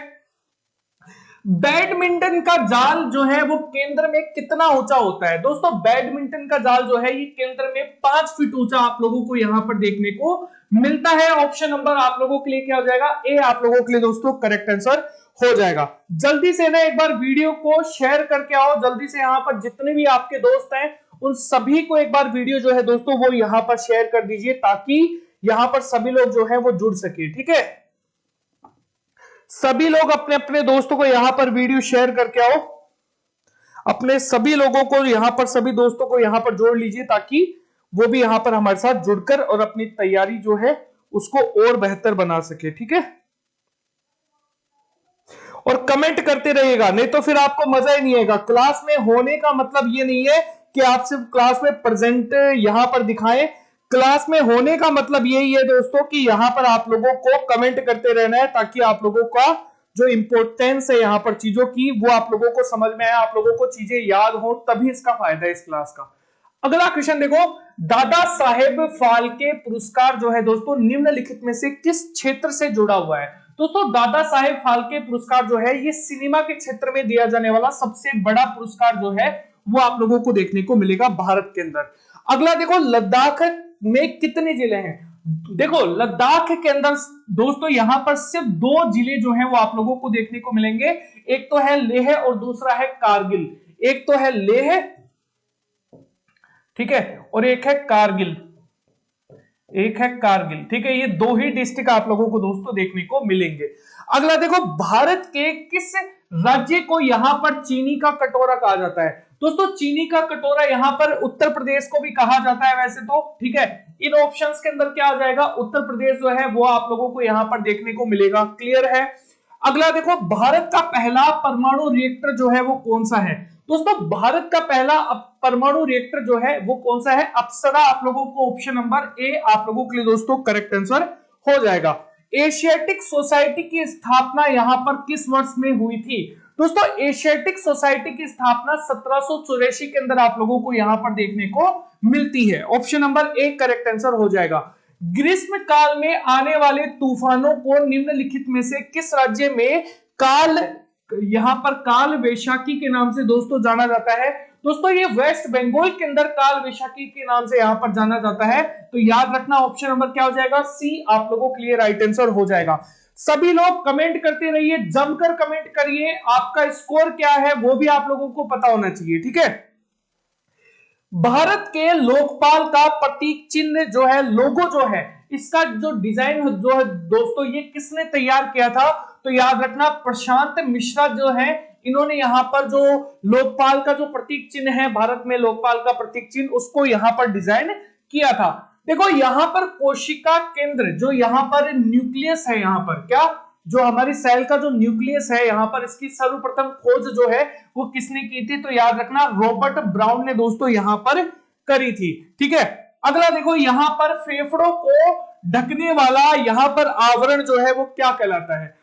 बैडमिंटन का जाल जो है वो केंद्र में कितना ऊंचा होता है, दोस्तों बैडमिंटन का जाल जो है ये केंद्र में 5 फीट ऊंचा आप लोगों को यहां पर देखने को मिलता है। ऑप्शन नंबर आप लोगों के लिए क्या हो जाएगा, ए आप लोगों के लिए दोस्तों करेक्ट आंसर हो जाएगा। जल्दी से ना एक बार वीडियो को शेयर करके आओ, जल्दी से यहां पर जितने भी आपके दोस्त हैं उन सभी को एक बार वीडियो जो है दोस्तों वो यहां पर शेयर कर दीजिए ताकि यहां पर सभी लोग जो है वो जुड़ सके, ठीक है। सभी लोग अपने अपने दोस्तों को यहां पर वीडियो शेयर करके आओ, अपने सभी लोगों को यहां पर सभी दोस्तों को यहां पर जोड़ लीजिए ताकि वो भी यहां पर हमारे साथ जुड़कर और अपनी तैयारी जो है उसको और बेहतर बना सके, ठीक है। और कमेंट करते रहिएगा, नहीं तो फिर आपको मजा ही नहीं आएगा। क्लास में होने का मतलब ये नहीं है कि आप सिर्फ क्लास में प्रेजेंट यहां पर दिखाएं, क्लास में होने का मतलब यही है दोस्तों कि यहां पर आप लोगों को कमेंट करते रहना है ताकि आप लोगों का जो इंपॉर्टेंस है यहां पर चीजों की वो आप लोगों को समझ में आए, आप लोगों को चीजें याद हो, तभी इसका फायदा है इस क्लास का। अगला क्वेश्चन देखो, दादा साहेब फाल्के पुरस्कार जो है दोस्तों निम्नलिखित में से किस क्षेत्र से जुड़ा हुआ है। दोस्तों दादा साहेब फाल्के पुरस्कार जो है ये सिनेमा के क्षेत्र में दिया जाने वाला सबसे बड़ा पुरस्कार जो है वो आप लोगों को देखने को मिलेगा भारत के अंदर। अगला देखो, लद्दाख में कितने जिले हैं। देखो लद्दाख के अंदर दोस्तों यहां पर सिर्फ 2 जिले जो हैं वो आप लोगों को देखने को मिलेंगे, एक तो है लेह और दूसरा है कारगिल। एक तो है लेह, ठीक है, और एक है कारगिल, एक है कारगिल, ठीक है। ये 2 ही डिस्ट्रिक्ट आप लोगों को दोस्तों देखने को मिलेंगे। अगला देखो, भारत के किस राज्य को यहां पर चीनी का कटोरा कहा जाता है। दोस्तों चीनी का कटोरा यहां पर उत्तर प्रदेश को भी कहा जाता है वैसे तो, ठीक है। इन ऑप्शंस के अंदर क्या आ जाएगा, उत्तर प्रदेश जो है वो आप लोगों को यहां पर देखने को मिलेगा। क्लियर है। अगला देखो, भारत का पहला परमाणु रिएक्टर जो है वो कौन सा है। दोस्तों भारत का पहला परमाणु रिएक्टर जो है वो कौन सा है, अप्सरा आप लोगों को ऑप्शन नंबर ए आप लोगों के लिए दोस्तों करेक्ट आंसर हो जाएगा। एशियाटिक सोसाइटी की स्थापना यहां पर किस वर्ष में हुई थी। दोस्तों एशियाटिक सोसाइटी की स्थापना 1784 के अंदर आप लोगों को यहां पर देखने को मिलती है। Option number A correct answer हो जाएगा। ग्रीष्म काल में आने वाले तूफानों को निम्नलिखित में से किस राज्य में यहां पर काल वैशाखी के नाम से दोस्तों जाना जाता है। दोस्तों ये वेस्ट बंगाल के अंदर काल वैशाखी के नाम से यहां पर जाना जाता है, तो याद रखना ऑप्शन नंबर क्या हो जाएगा, सी आप लोगों के लिए राइट आंसर हो जाएगा। सभी लोग कमेंट करते रहिए, जमकर कमेंट करिए, आपका स्कोर क्या है वो भी आप लोगों को पता होना चाहिए, ठीक है। भारत के लोकपाल का प्रतीक चिन्ह जो है, लोगो जो है, इसका जो डिजाइन जो है दोस्तों ये किसने तैयार किया था, तो याद रखना प्रशांत मिश्रा जो है, इन्होंने यहां पर जो लोकपाल का जो प्रतीक चिन्ह है, भारत में लोकपाल का प्रतीक चिन्ह, उसको यहां पर डिजाइन किया था। देखो यहां पर कोशिका केंद्र जो यहां पर न्यूक्लियस है, यहां पर क्या जो हमारी सेल का जो न्यूक्लियस है यहां पर इसकी सर्वप्रथम खोज जो है वो किसने की थी, तो याद रखना रॉबर्ट ब्राउन ने दोस्तों यहां पर करी थी, ठीक है। अगला देखो, यहां पर फेफड़ों को ढकने वाला यहां पर आवरण जो है वो क्या कहलाता है।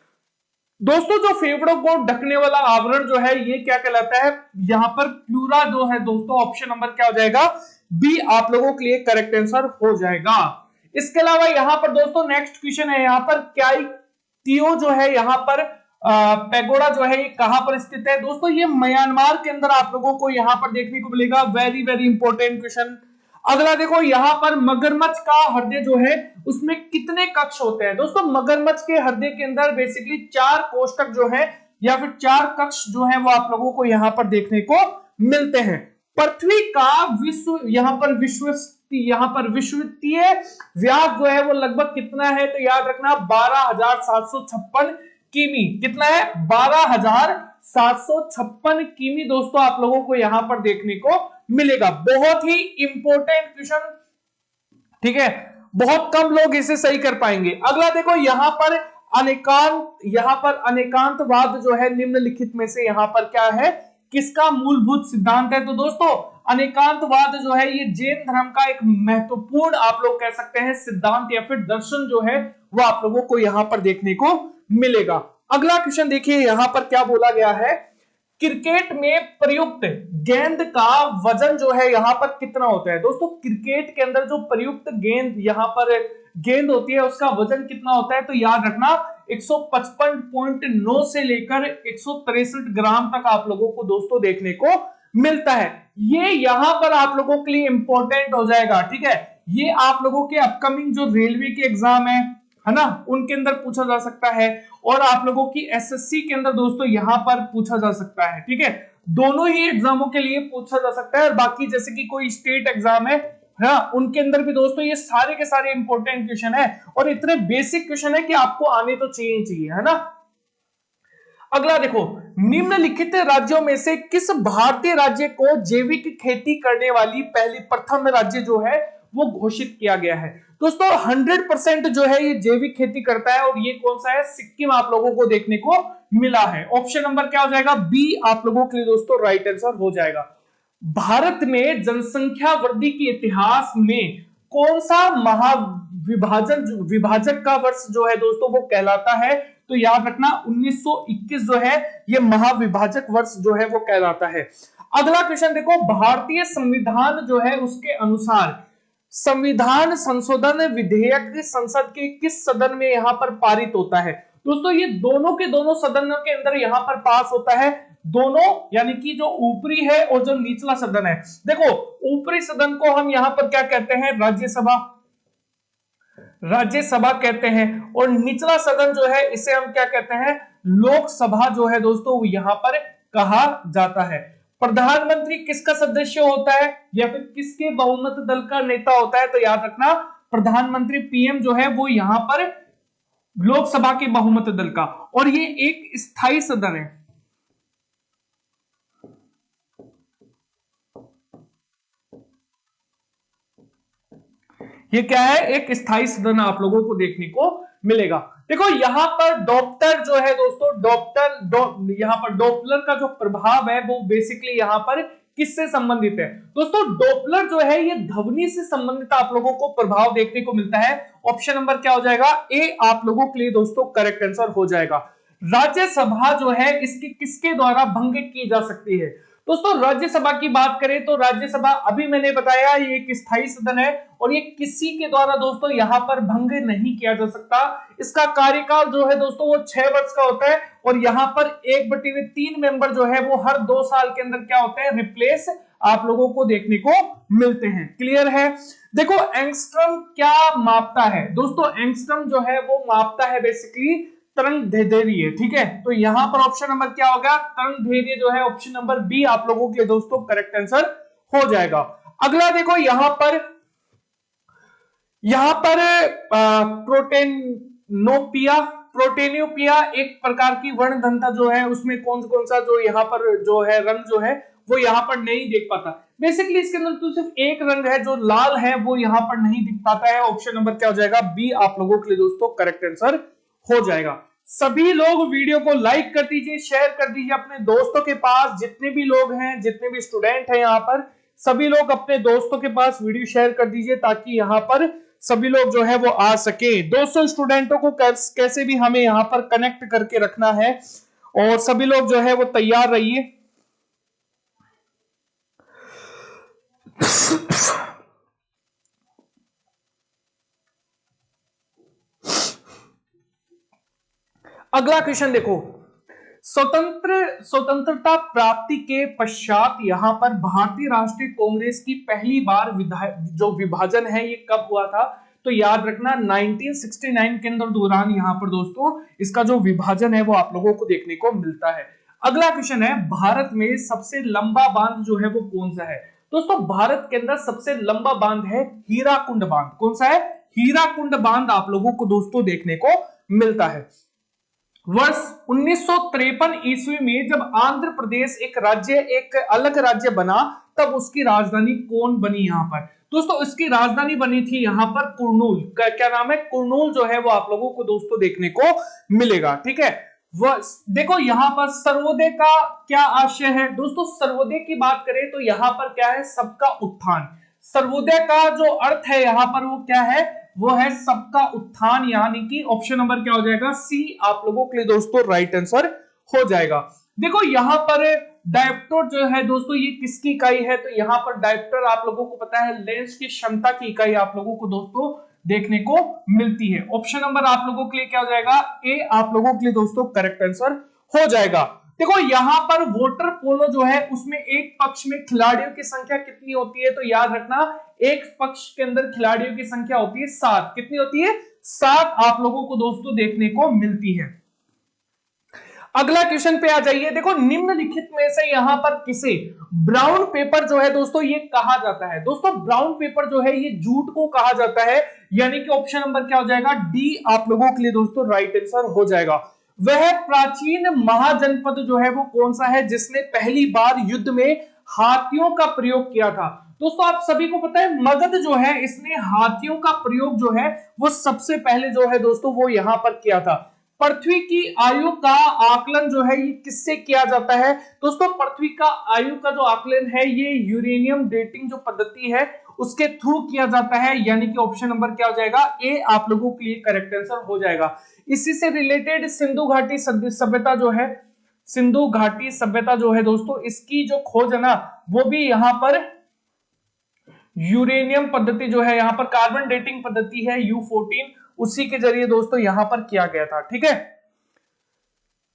दोस्तों जो फेफड़ों को ढकने वाला आवरण जो है ये क्या कहलाता है, यहां पर प्लूरा जो है दोस्तों, ऑप्शन नंबर क्या हो जाएगा, बी आप लोगों के लिए करेक्ट आंसर हो जाएगा। इसके अलावा यहां पर दोस्तों नेक्स्ट क्वेश्चन है, यहां पर क्याइतियो जो है यहां पर पैगोडा जो है ये कहां पर स्थित है। दोस्तों ये म्यांमार के अंदर आप लोगों को यहां पर देखने को मिलेगा। Very very important question. अगला देखो, यहां पर मगरमच्छ का हृदय जो है उसमें कितने कक्ष होते हैं। दोस्तों मगरमच्छ के हृदय के अंदर बेसिकली 4 कोष्ठक जो है या फिर 4 कक्ष जो है वो आप लोगों को यहां पर देखने को मिलते हैं। पृथ्वी का विश्ववित्तीय व्यास जो है वो लगभग कितना है, तो याद रखना 12,756 किमी। कितना है, 12,756 किमी दोस्तों आप लोगों को यहां पर देखने को मिलेगा। बहुत ही इंपॉर्टेंट क्वेश्चन, ठीक है, बहुत कम लोग इसे सही कर पाएंगे। अगला देखो यहां पर अनेकांतवाद जो है निम्नलिखित में से यहां पर क्या है, किसका मूलभूत सिद्धांत है? तो दोस्तों अनेकांतवाद जो है ये जैन धर्म का एक महत्वपूर्ण आप लोग कह सकते हैं सिद्धांत या फिर दर्शन जो है वो आप लोगों को यहां पर देखने को मिलेगा। अगला क्वेश्चन देखिए यहां पर क्या बोला गया है, क्रिकेट में प्रयुक्त गेंद का वजन जो है यहां पर कितना होता है? दोस्तों क्रिकेट के अंदर जो प्रयुक्त गेंद यहां पर गेंद होती है उसका वजन कितना होता है? तो याद रखना 155.9 से लेकर 163 ग्राम तक आप लोगों को दोस्तों देखने को मिलता है। ये यहां पर आप लोगों के लिए इंपॉर्टेंट हो जाएगा, ठीक है, ये आप लोगों के अपकमिंग जो रेलवे के एग्जाम है ना, उनके अंदर पूछा जा सकता है और आप लोगों की एसएससी के अंदर दोस्तों यहां पर पूछा जा सकता है, ठीक है, दोनों ही एग्जामों के लिए पूछा जा सकता है। और बाकी जैसे कि कोई स्टेट एग्जाम है उनके अंदर भी दोस्तों ये सारे के सारे इंपॉर्टेंट क्वेश्चन है और इतने बेसिक क्वेश्चन है कि आपको आने तो चाहिए, है ना। अगला देखो, निम्नलिखित राज्यों में से किस भारतीय राज्य को जैविक खेती करने वाली पहली प्रथम राज्य जो है वो घोषित किया गया है? दोस्तों 100% जो है ये जैविक खेती करता है और ये कौन सा है? सिक्किम आप लोगों को देखने को मिला है। ऑप्शन नंबर क्या हो जाएगा? बी आप लोगों के लिए दोस्तों राइट आंसर हो जाएगा। भारत में जनसंख्या वृद्धि के इतिहास में कौन सा विभाजक का वर्ष जो है दोस्तों वो कहलाता है? तो याद रखना 1921 जो है ये महाविभाजक वर्ष जो है वो कहलाता है। अगला क्वेश्चन देखो, भारतीय संविधान जो है उसके अनुसार संविधान संशोधन विधेयक संसद के किस सदन में यहां पर पारित होता है? दोस्तों ये दोनों के दोनों सदनों के अंदर यहां पर पास होता है, दोनों यानी कि जो ऊपरी है और जो निचला सदन है। देखो ऊपरी सदन को हम यहां पर क्या कहते हैं? राज्यसभा कहते हैं और निचला सदन जो है इसे हम क्या कहते हैं? लोकसभा जो है दोस्तों यहां पर कहा जाता है। प्रधानमंत्री किसका सदस्य होता है या फिर किसके बहुमत दल का नेता होता है? तो याद रखना प्रधानमंत्री पीएम जो है वो यहां पर लोकसभा के बहुमत दल का, और ये एक स्थायी सदन है। ये क्या है? एक स्थायी सदन आप लोगों को देखने को मिलेगा। देखो यहां पर डॉप्लर जो है दोस्तों यहां पर डॉप्लर का जो प्रभाव है वो बेसिकली यहां पर किससे संबंधित है? दोस्तों डॉप्लर जो है ये ध्वनि से संबंधित आप लोगों को प्रभाव देखने को मिलता है। ऑप्शन नंबर क्या हो जाएगा? ए आप लोगों के लिए दोस्तों करेक्ट आंसर हो जाएगा। राज्यसभा जो है इसकी किसके द्वारा भंग की जा सकती है? दोस्तों राज्यसभा की बात करें तो राज्यसभा अभी मैंने बताया ये एक स्थायी सदन है और ये किसी के द्वारा दोस्तों यहां पर भंग नहीं किया जा सकता। इसका कार्यकाल जो है दोस्तों वो 6 वर्ष का होता है और यहां पर 1/3 मेंबर जो है वो हर 2 साल के अंदर क्या होते हैं? रिप्लेस आप लोगों को देखने को मिलते हैं। क्लियर है? देखो एंगस्ट्रम क्या मापता है? दोस्तों एंगस्ट्रम जो है वो मापता है बेसिकली तरंग दैर्ध्य, ठीक है, तो यहां पर ऑप्शन नंबर क्या होगा? तरंग दैर्ध्य जो है ऑप्शन नंबर बी आप लोगों के लिए दोस्तों करेक्ट आंसर हो जाएगा। अगला देखो यहां पर प्रोटेनियोपिया एक प्रकार की वर्णघनता जो है उसमें कौन सा जो यहां पर जो है रंग जो है वो यहां पर नहीं देख पाता। बेसिकली इसके अंदर तो सिर्फ एक रंग है जो लाल है वो यहां पर नहीं दिख पाता है। ऑप्शन नंबर क्या हो जाएगा? बी आप लोगों के लिए दोस्तों करेक्ट आंसर हो जाएगा। सभी लोग वीडियो को लाइक कर दीजिए, शेयर कर दीजिए अपने दोस्तों के पास, जितने भी लोग हैं, जितने भी स्टूडेंट हैं यहाँ पर सभी लोग अपने दोस्तों के पास वीडियो शेयर कर दीजिए ताकि यहाँ पर सभी लोग जो है वो आ सके। 200 स्टूडेंटों को कैसे भी हमें यहाँ पर कनेक्ट करके रखना है और सभी लोग जो है वो तैयार रहिए। अगला क्वेश्चन देखो, स्वतंत्रता प्राप्ति के पश्चात यहां पर भारतीय राष्ट्रीय कांग्रेस की पहली बार जो विभाजन है ये कब हुआ था? तो याद रखना 1969 के अंदर दौरान यहां पर दोस्तों इसका जो विभाजन है वो आप लोगों को देखने को मिलता है। अगला क्वेश्चन है, भारत में सबसे लंबा बांध जो है वो कौन सा है? दोस्तों भारत के अंदर सबसे लंबा बांध है हीराकुंड बांध। कौन सा है? हीराकुंड बांध आप लोगों को दोस्तों देखने को मिलता है। वर्ष 1953 ईस्वी में जब आंध्र प्रदेश एक अलग राज्य बना, तब उसकी राजधानी कौन बनी यहाँ पर? दोस्तों इसकी राजधानी बनी थी यहाँ पर कुर्नूल। क्या नाम है? कुर्नूल जो है वो आप लोगों को दोस्तों देखने को मिलेगा। ठीक है, देखो यहाँ पर सर्वोदय का क्या आशय है दोस्तों? सर्वोदय की बात करें तो यहाँ पर क्या है? सबका उत्थान। सर्वोदय का जो अर्थ है यहाँ पर वो क्या है? वो है सबका उत्थान, यानी कि ऑप्शन नंबर क्या हो जाएगा? सी आप लोगों के लिए दोस्तों राइट आंसर हो जाएगा। देखो यहाँ पर डायोप्टर जो है दोस्तों ये किसकी इकाई है? तो यहाँ पर डायोप्टर आप लोगों को पता है लेंस की क्षमता की इकाई आप लोगों को दोस्तों देखने को मिलती है। ऑप्शन नंबर आप लोगों के लिए क्या हो जाएगा? ए आप लोगों के लिए दोस्तों करेक्ट आंसर हो जाएगा। देखो यहाँ पर वाटर पोलो जो है उसमें एक पक्ष में खिलाड़ियों की संख्या कितनी होती है? तो याद रखना एक पक्ष के अंदर खिलाड़ियों की संख्या होती है 7। कितनी होती है? 7 आप लोगों को दोस्तों देखने को मिलती है। अगला क्वेश्चन पे आ जाइए। देखो निम्नलिखित में से यहां पर किसे ब्राउन पेपर जो है दोस्तों ये कहा जाता है? दोस्तों ब्राउन पेपर जो है ये जूट को कहा जाता है, यानी कि ऑप्शन नंबर क्या हो जाएगा? डी आप लोगों के लिए दोस्तों राइट आंसर हो जाएगा। वह प्राचीन महाजनपद जो है वो कौन सा है जिसने पहली बार युद्ध में हाथियों का प्रयोग किया था? दोस्तों आप सभी को पता है मगध जो है इसने हाथियों का प्रयोग जो है वो सबसे पहले जो है दोस्तों वो यहां पर किया था। पृथ्वी की आयु का आकलन जो है ये किससे किया जाता है? दोस्तों पृथ्वी का आयु का जो आकलन है ये यूरेनियम डेटिंग जो पद्धति है उसके थ्रू किया जाता है, यानी कि ऑप्शन नंबर क्या हो जाएगा? ए आप लोगों के लिए करेक्ट आंसर हो जाएगा। इसी से रिलेटेड सिंधु घाटी सभ्यता जो है, सिंधु घाटी सभ्यता जो है दोस्तों इसकी जो खोज है ना वो भी यहां पर यूरेनियम पद्धति जो है, यहां पर कार्बन डेटिंग पद्धति है U14, उसी के जरिए दोस्तों यहां पर किया गया था। ठीक है,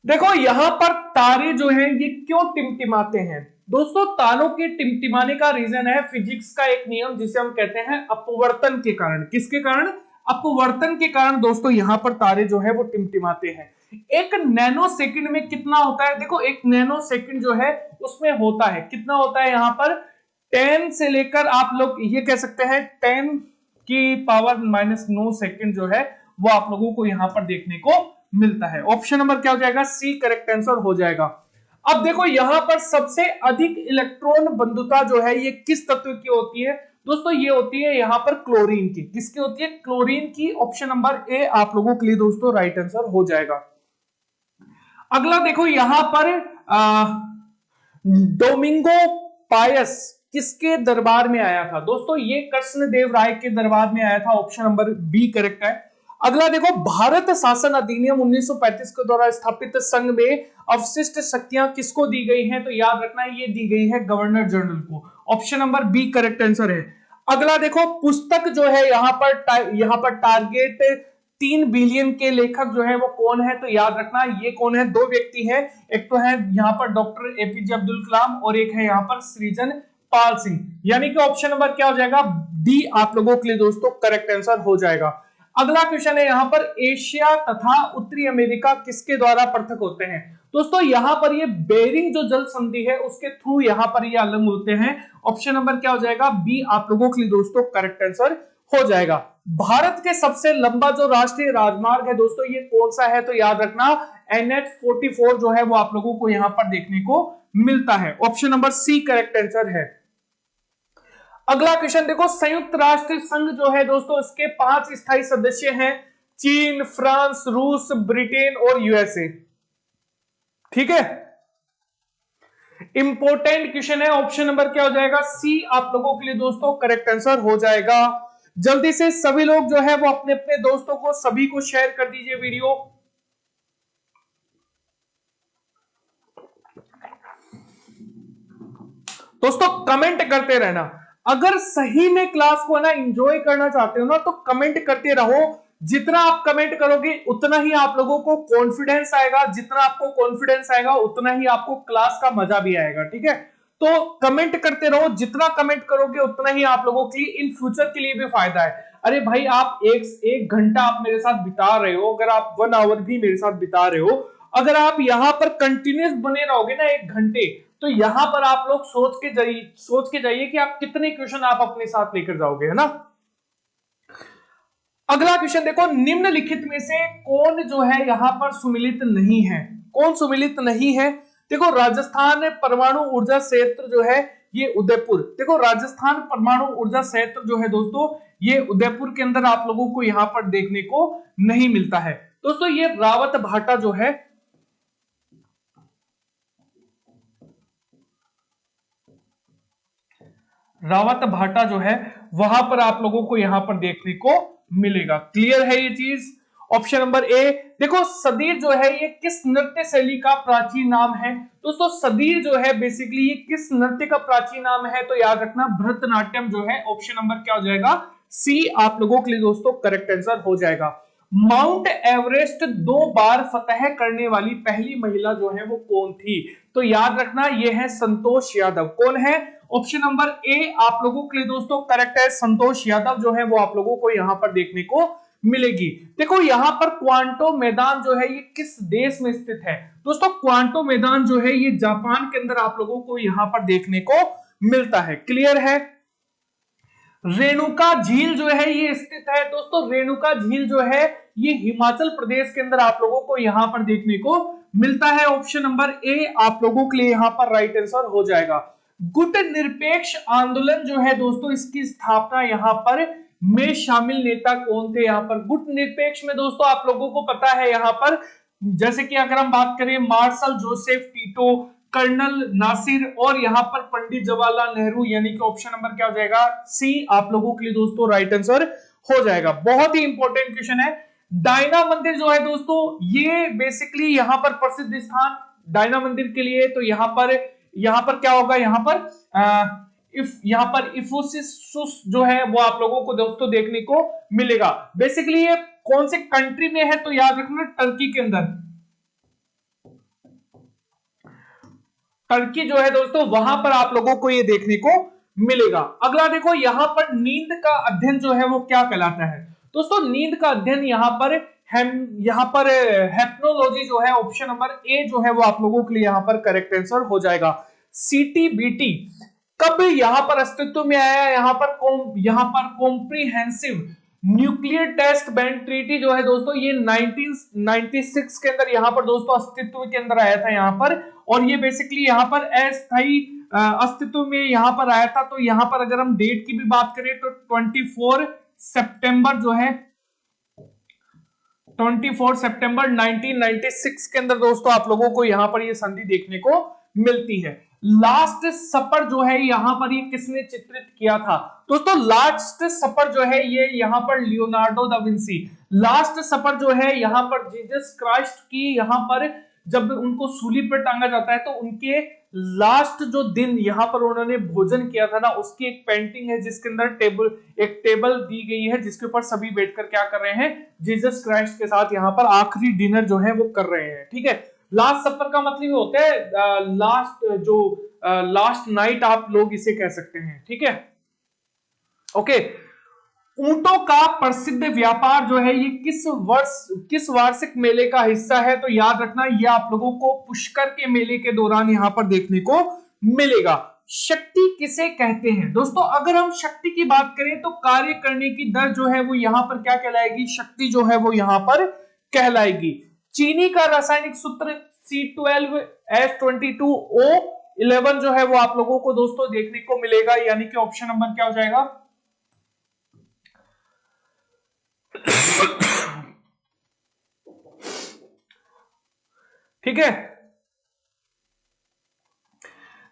देखो यहां पर तारे जो हैं ये क्यों टिमटिमाते हैं? दोस्तों तारों के टिमटिमाने का रीजन है फिजिक्स का एक नियम जिसे हम कहते हैं अपवर्तन के कारण। किसके कारण? अपवर्तन के कारण दोस्तों यहां पर तारे जो है वो टिमटिमाते हैं। एक नैनो सेकंड में कितना होता है? देखो एक नैनो सेकंड जो है उसमें होता है कितना होता है? यहां पर 10 से लेकर आप लोग ये कह सकते हैं 10 की पावर -9 सेकंड जो है वो आप लोगों को यहां पर देखने को मिलता है। ऑप्शन नंबर क्या हो जाएगा? सी करेक्ट आंसर हो जाएगा। अब देखो यहां पर सबसे अधिक इलेक्ट्रॉन बंधुता जो है ये किस तत्व की होती है? दोस्तों ये होती है यहां पर क्लोरीन की। किसकी होती है? क्लोरीन की। ऑप्शन नंबर ए आप लोगों के लिए दोस्तों राइट आंसर हो जाएगा। अगला देखो यहां पर डोमिंगो पायस किसके दरबार में आया था? दोस्तों ये कृष्णदेव राय के दरबार में आया था। ऑप्शन नंबर बी करेक्ट है। अगला देखो भारत शासन अधिनियम 1935 के द्वारा स्थापित संघ में अवशिष्ट शक्तियां किसको दी गई हैं? तो याद रखना ये दी गई है गवर्नर जनरल को। Option number B correct answer है। अगला देखो पुस्तक जो है यहाँ पर टारगेट 3 बिलियन के लेखक जो है वो कौन है? तो याद रखना ये कौन है? 2 व्यक्ति हैं। एक तो है यहाँ पर डॉक्टर एपीजे अब्दुल कलाम और एक है यहाँ पर सृजन पाल सिंह, यानी कि ऑप्शन नंबर क्या हो जाएगा? डी आप लोगों के लिए दोस्तों करेक्ट आंसर हो जाएगा। अगला क्वेश्चन है यहाँ पर एशिया तथा उत्तरी अमेरिका किसके द्वारा पृथक होते हैं? दोस्तों यहाँ पर ये बेरिंग जो जल संधि है उसके थ्रू यहाँ पर ये अलग होते हैं। ऑप्शन नंबर क्या हो जाएगा? बी आप लोगों के लिए दोस्तों करेक्ट आंसर हो जाएगा। भारत के सबसे लंबा जो राष्ट्रीय राजमार्ग है दोस्तों ये कौन सा है? तो याद रखना NH44 जो है वो आप लोगों को यहां पर देखने को मिलता है। Option number C correct answer है। अगला क्वेश्चन देखो संयुक्त राष्ट्र संघ जो है दोस्तों इसके 5 स्थायी सदस्य हैं, चीन, फ्रांस, रूस, ब्रिटेन और यूएसए। ठीक है, इंपॉर्टेंट क्वेश्चन है। ऑप्शन नंबर क्या हो जाएगा? सी आप लोगों के लिए दोस्तों करेक्ट आंसर हो जाएगा। जल्दी से सभी लोग जो है वो अपने अपने दोस्तों को सभी को शेयर कर दीजिए वीडियो। दोस्तों कमेंट करते रहना। अगर सही में क्लास को ना एंजॉय करना चाहते हो ना तो कमेंट करते रहो। जितना आप कमेंट करोगे उतना ही आप लोगों को कॉन्फिडेंस आएगा, जितना आपको कॉन्फिडेंस आएगा उतना ही आपको क्लास का मजा भी आएगा। ठीक है, तो कमेंट करते रहो। जितना कमेंट करोगे उतना ही आप लोगों के लिए इन फ्यूचर के लिए भी फायदा है। अरे भाई आप एक घंटा आप मेरे साथ बिता रहे हो, अगर आप 1 आवर भी मेरे साथ बिता रहे हो, अगर आप यहां पर कंटिन्यूस बने रहोगे ना 1 घंटे, तो यहां पर आप लोग सोच के जाइए कि आप कितने क्वेश्चन आप अपने साथ लेकर जाओगे, है ना। अगला क्वेश्चन देखो, निम्नलिखित में से कौन जो है यहां पर सुमिलित नहीं है? कौन सुमिलित नहीं है? देखो राजस्थान परमाणु ऊर्जा क्षेत्र जो है ये उदयपुर, देखो राजस्थान परमाणु ऊर्जा क्षेत्र जो है दोस्तों ये उदयपुर के अंदर आप लोगों को यहां पर देखने को नहीं मिलता है। दोस्तों ये रावत भाटा जो है, रावत भाटा जो है वहां पर आप लोगों को यहां पर देखने को मिलेगा। क्लियर है ये चीज? Option number A. देखो सदीर जो है ये किस नृत्य शैली का प्राचीन नाम है? दोस्तों सदीर जो है बेसिकली ये किस नृत्य का प्राचीन नाम है? तो याद रखना भरतनाट्यम जो है। ऑप्शन नंबर क्या हो जाएगा? सी आप लोगों के लिए दोस्तों करेक्ट आंसर हो जाएगा। माउंट एवरेस्ट 2 बार फतह करने वाली पहली महिला जो है वो कौन थी? तो याद रखना ये है संतोष यादव। कौन है? ऑप्शन नंबर ए आप लोगों के लिए दोस्तों करेक्ट है, संतोष यादव जो है वो आप लोगों को यहां पर देखने को मिलेगी। देखो यहां पर क्वांटो मैदान जो है ये किस देश में स्थित है? दोस्तों क्वांटो मैदान जो है ये जापान के अंदर आप लोगों को यहां पर देखने को मिलता है। क्लियर है? रेणुका झील जो है ये स्थित है दोस्तों, रेणुका झील जो है ये हिमाचल प्रदेश के अंदर आप लोगों को यहां पर देखने को मिलता है। ऑप्शन नंबर ए आप लोगों के लिए यहां पर राइट आंसर हो जाएगा। गुट निरपेक्ष आंदोलन जो है दोस्तों इसकी स्थापना यहां पर में शामिल नेता कौन थे? यहां पर गुट निरपेक्ष में दोस्तों आप लोगों को पता है यहां पर जैसे कि अगर हम बात करें marshal Joseph Tito, colonel Nasser और यहां पर पंडित जवाहरलाल नेहरू, यानी कि ऑप्शन नंबर क्या हो जाएगा? सी आप लोगों के लिए दोस्तों राइट आंसर हो जाएगा। बहुत ही इंपॉर्टेंट क्वेश्चन है। डायना मंदिर जो है दोस्तों ये बेसिकली यहां पर प्रसिद्ध स्थान डायना मंदिर के लिए, तो यहां पर क्या होगा? यहां पर इफुसिस जो है वो आप लोगों को दोस्तों देखने को मिलेगा। बेसिकली ये कौन से कंट्री में है? तो याद रखना टर्की के अंदर, टर्की जो है दोस्तों वहां पर आप लोगों को ये देखने को मिलेगा। अगला देखो यहां पर नींद का अध्ययन जो है वो क्या कहलाता है? दोस्तों नींद का अध्ययन यहां पर हेप्नोलॉजी जो है। ऑप्शन नंबर ए जो है वो आप लोगों के लिए यहां पर करेक्ट आंसर हो जाएगा। सीटीबीटी कब यहां पर अस्तित्व में आया? यहां पर comprehensive nuclear test ban treaty जो है दोस्तों ये 1996 के अंदर यहां पर दोस्तों अस्तित्व के अंदर आया था यहां पर, और ये बेसिकली यहां पर अस्थायी अस्तित्व में यहां पर आया था। तो यहां पर अगर हम डेट की भी बात करें तो 24 सितंबर जो है 24 सितंबर 1996 के अंदर दोस्तों आप लोगों को यहां पर ये संधि देखने को मिलती है। लास्ट सपर जो है यहां पर ये किसने चित्रित किया था? दोस्तों लास्ट सपर जो है ये यहां पर लियोनार्डो दा विंसी। लास्ट सपर जो है यहां पर जीसस क्राइस्ट की यहां पर जब उनको सूली पर टांगा जाता है तो उनके लास्ट जो दिन यहां पर उन्होंने भोजन किया था ना उसकी एक पेंटिंग है जिसके अंदर एक टेबल दी गई है जिसके ऊपर सभी बैठकर क्या कर रहे हैं? जीसस क्राइस्ट के साथ यहां पर आखिरी डिनर जो है वो कर रहे हैं। ठीक है, लास्ट सपर का मतलब होता है लास्ट नाइट आप लोग इसे कह सकते हैं। ठीक है, ओके। ऊंटों का प्रसिद्ध व्यापार जो है ये किस वार्षिक मेले का हिस्सा है? तो याद रखना ये आप लोगों को पुष्कर के मेले के दौरान यहां पर देखने को मिलेगा। शक्ति किसे कहते हैं? दोस्तों अगर हम शक्ति की बात करें तो कार्य करने की दर जो है वो यहां पर क्या कहलाएगी? शक्ति जो है वो यहां पर कहलाएगी। चीनी का रासायनिक सूत्र C12H22O11 जो है वो आप लोगों को दोस्तों देखने को मिलेगा, यानी कि ऑप्शन नंबर क्या हो जाएगा? ठीक है,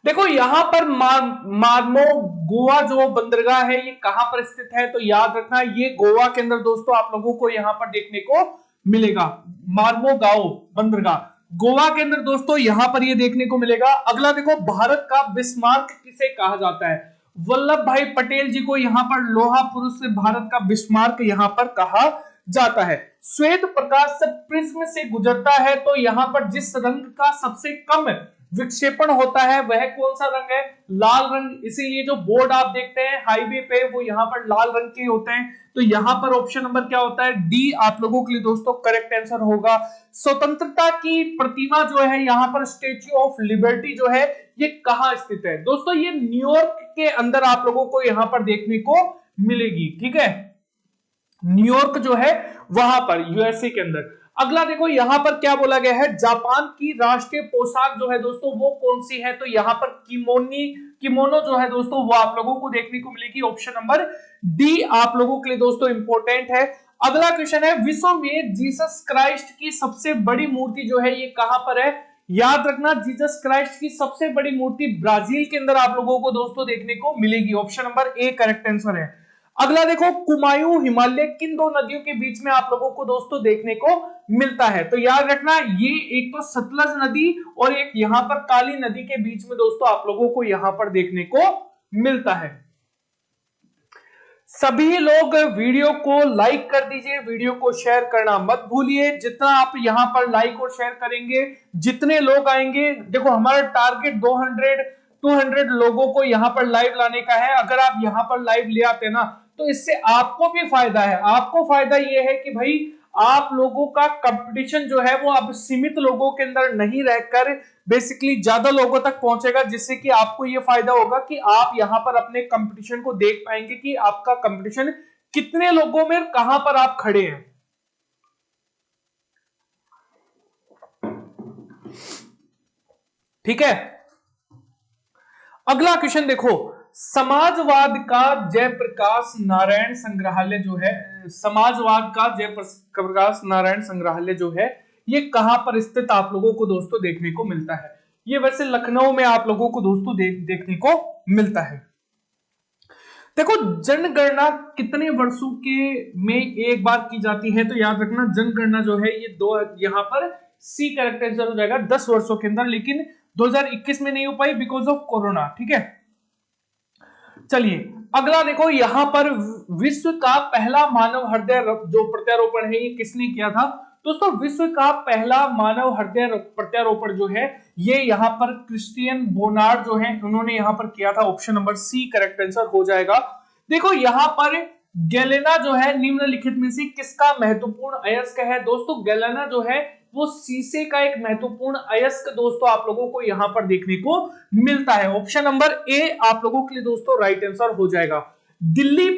देखो यहां पर मार्मो गोवा जो बंदरगाह है ये कहां पर स्थित है? तो याद रखना ये गोवा के अंदर दोस्तों आप लोगों को यहां पर देखने को मिलेगा। मार्मो गांव बंदरगाह गोवा के अंदर दोस्तों यहां पर ये देखने को मिलेगा। अगला देखो भारत का बिस्मार्क किसे कहा जाता है? वल्लभ भाई पटेल जी को यहां पर लोहा पुरुष से भारत का बिस्मार्क यहां पर कहा जाता है। श्वेत प्रकाश से प्रिज्म से गुजरता है तो यहां पर जिस रंग का सबसे कम विक्षेपण होता है वह कौन सा रंग है? लाल रंग। इसीलिए जो बोर्ड आप देखते हैं हाईवे पे वो यहां पर लाल रंग के होते हैं। तो यहां पर ऑप्शन नंबर क्या होता है? डी आप लोगों के लिए दोस्तों करेक्ट आंसर होगा। स्वतंत्रता की प्रतिमा जो है यहां पर स्टेच्यू ऑफ लिबर्टी जो है ये कहां स्थित है? दोस्तों ये न्यूयॉर्क के अंदर आप लोगों को यहां पर देखने को मिलेगी। ठीक है, न्यूयॉर्क जो है वहां पर, यूएसए के अंदर। अगला देखो यहां पर क्या बोला गया है, जापान की राष्ट्रीय पोशाक जो है दोस्तों वो कौन सी है, तो यहां पर किमोनो जो है दोस्तों वो आप लोगों को देखने को मिलेगी। ऑप्शन नंबर डी आप लोगों के लिए दोस्तों इंपॉर्टेंट है। अगला क्वेश्चन है, विश्व में जीसस क्राइस्ट की सबसे बड़ी मूर्ति जो है ये कहां पर है। याद रखना, जीसस क्राइस्ट की सबसे बड़ी मूर्ति ब्राजील के अंदर आप लोगों को दोस्तों देखने को मिलेगी। Option number A correct answer है। अगला देखो, कुमायूं हिमालय किन दो नदियों के बीच में आप लोगों को दोस्तों देखने को मिलता है, तो याद रखना ये एक तो सतलज नदी और एक यहां पर काली नदी के बीच में दोस्तों आप लोगों को यहां पर देखने को मिलता है। सभी लोग वीडियो को लाइक कर दीजिए, वीडियो को शेयर करना मत भूलिए। जितना आप यहां पर लाइक और शेयर करेंगे जितने लोग आएंगे, देखो हमारा टारगेट 200 लोगों को यहां पर लाइव लाने का है। अगर आप यहां पर लाइव ले आते ना तो इससे आपको भी फायदा है। आपको फायदा यह है कि भाई आप लोगों का कंपटीशन जो है वो अब सीमित लोगों के अंदर नहीं रहकर बेसिकली ज्यादा लोगों तक पहुंचेगा, जिससे कि आपको यह फायदा होगा कि आप यहां पर अपने कंपटीशन को देख पाएंगे कि आपका कंपटीशन कितने लोगों में कहां पर आप खड़े हैं। ठीक है, अगला क्वेश्चन देखो, समाजवाद का जयप्रकाश नारायण संग्रहालय जो है, समाजवाद का जयप्रकाश नारायण संग्रहालय जो है ये कहां पर स्थित आप लोगों को दोस्तों देखने को मिलता है। ये वैसे लखनऊ में आप लोगों को दोस्तों देखने को मिलता है। देखो जनगणना कितने वर्षों के में एक बार की जाती है, तो याद रखना जनगणना जो है ये दो, यहां पर सी करेक्ट आंसर हो जाएगा 10 वर्षों के अंदर, लेकिन 2021 में नहीं हो पाई बिकॉज ऑफ कोरोना। ठीक है, चलिए अगला देखो, यहां पर विश्व का पहला मानव हृदय जो प्रत्यारोपण है ये किसने किया था। दोस्तों विश्व का पहला मानव हृदय प्रत्यारोपण जो है ये यहां पर क्रिस्टियन बोनार्ड जो है उन्होंने यहां पर किया था। Option number C correct answer हो जाएगा। देखो यहां पर गैलेना जो है निम्नलिखित में से किसका महत्वपूर्ण अयस्क है। दोस्तों गैलेना जो है वो सीसे का एक महत्वपूर्ण अयस्क दोस्तों आप लोगों को यहां पर देखने को मिलता है। ऑप्शन नंबर ए आप लोगों के लिए दोस्तों राइट आंसर हो जाएगा। दिल्ली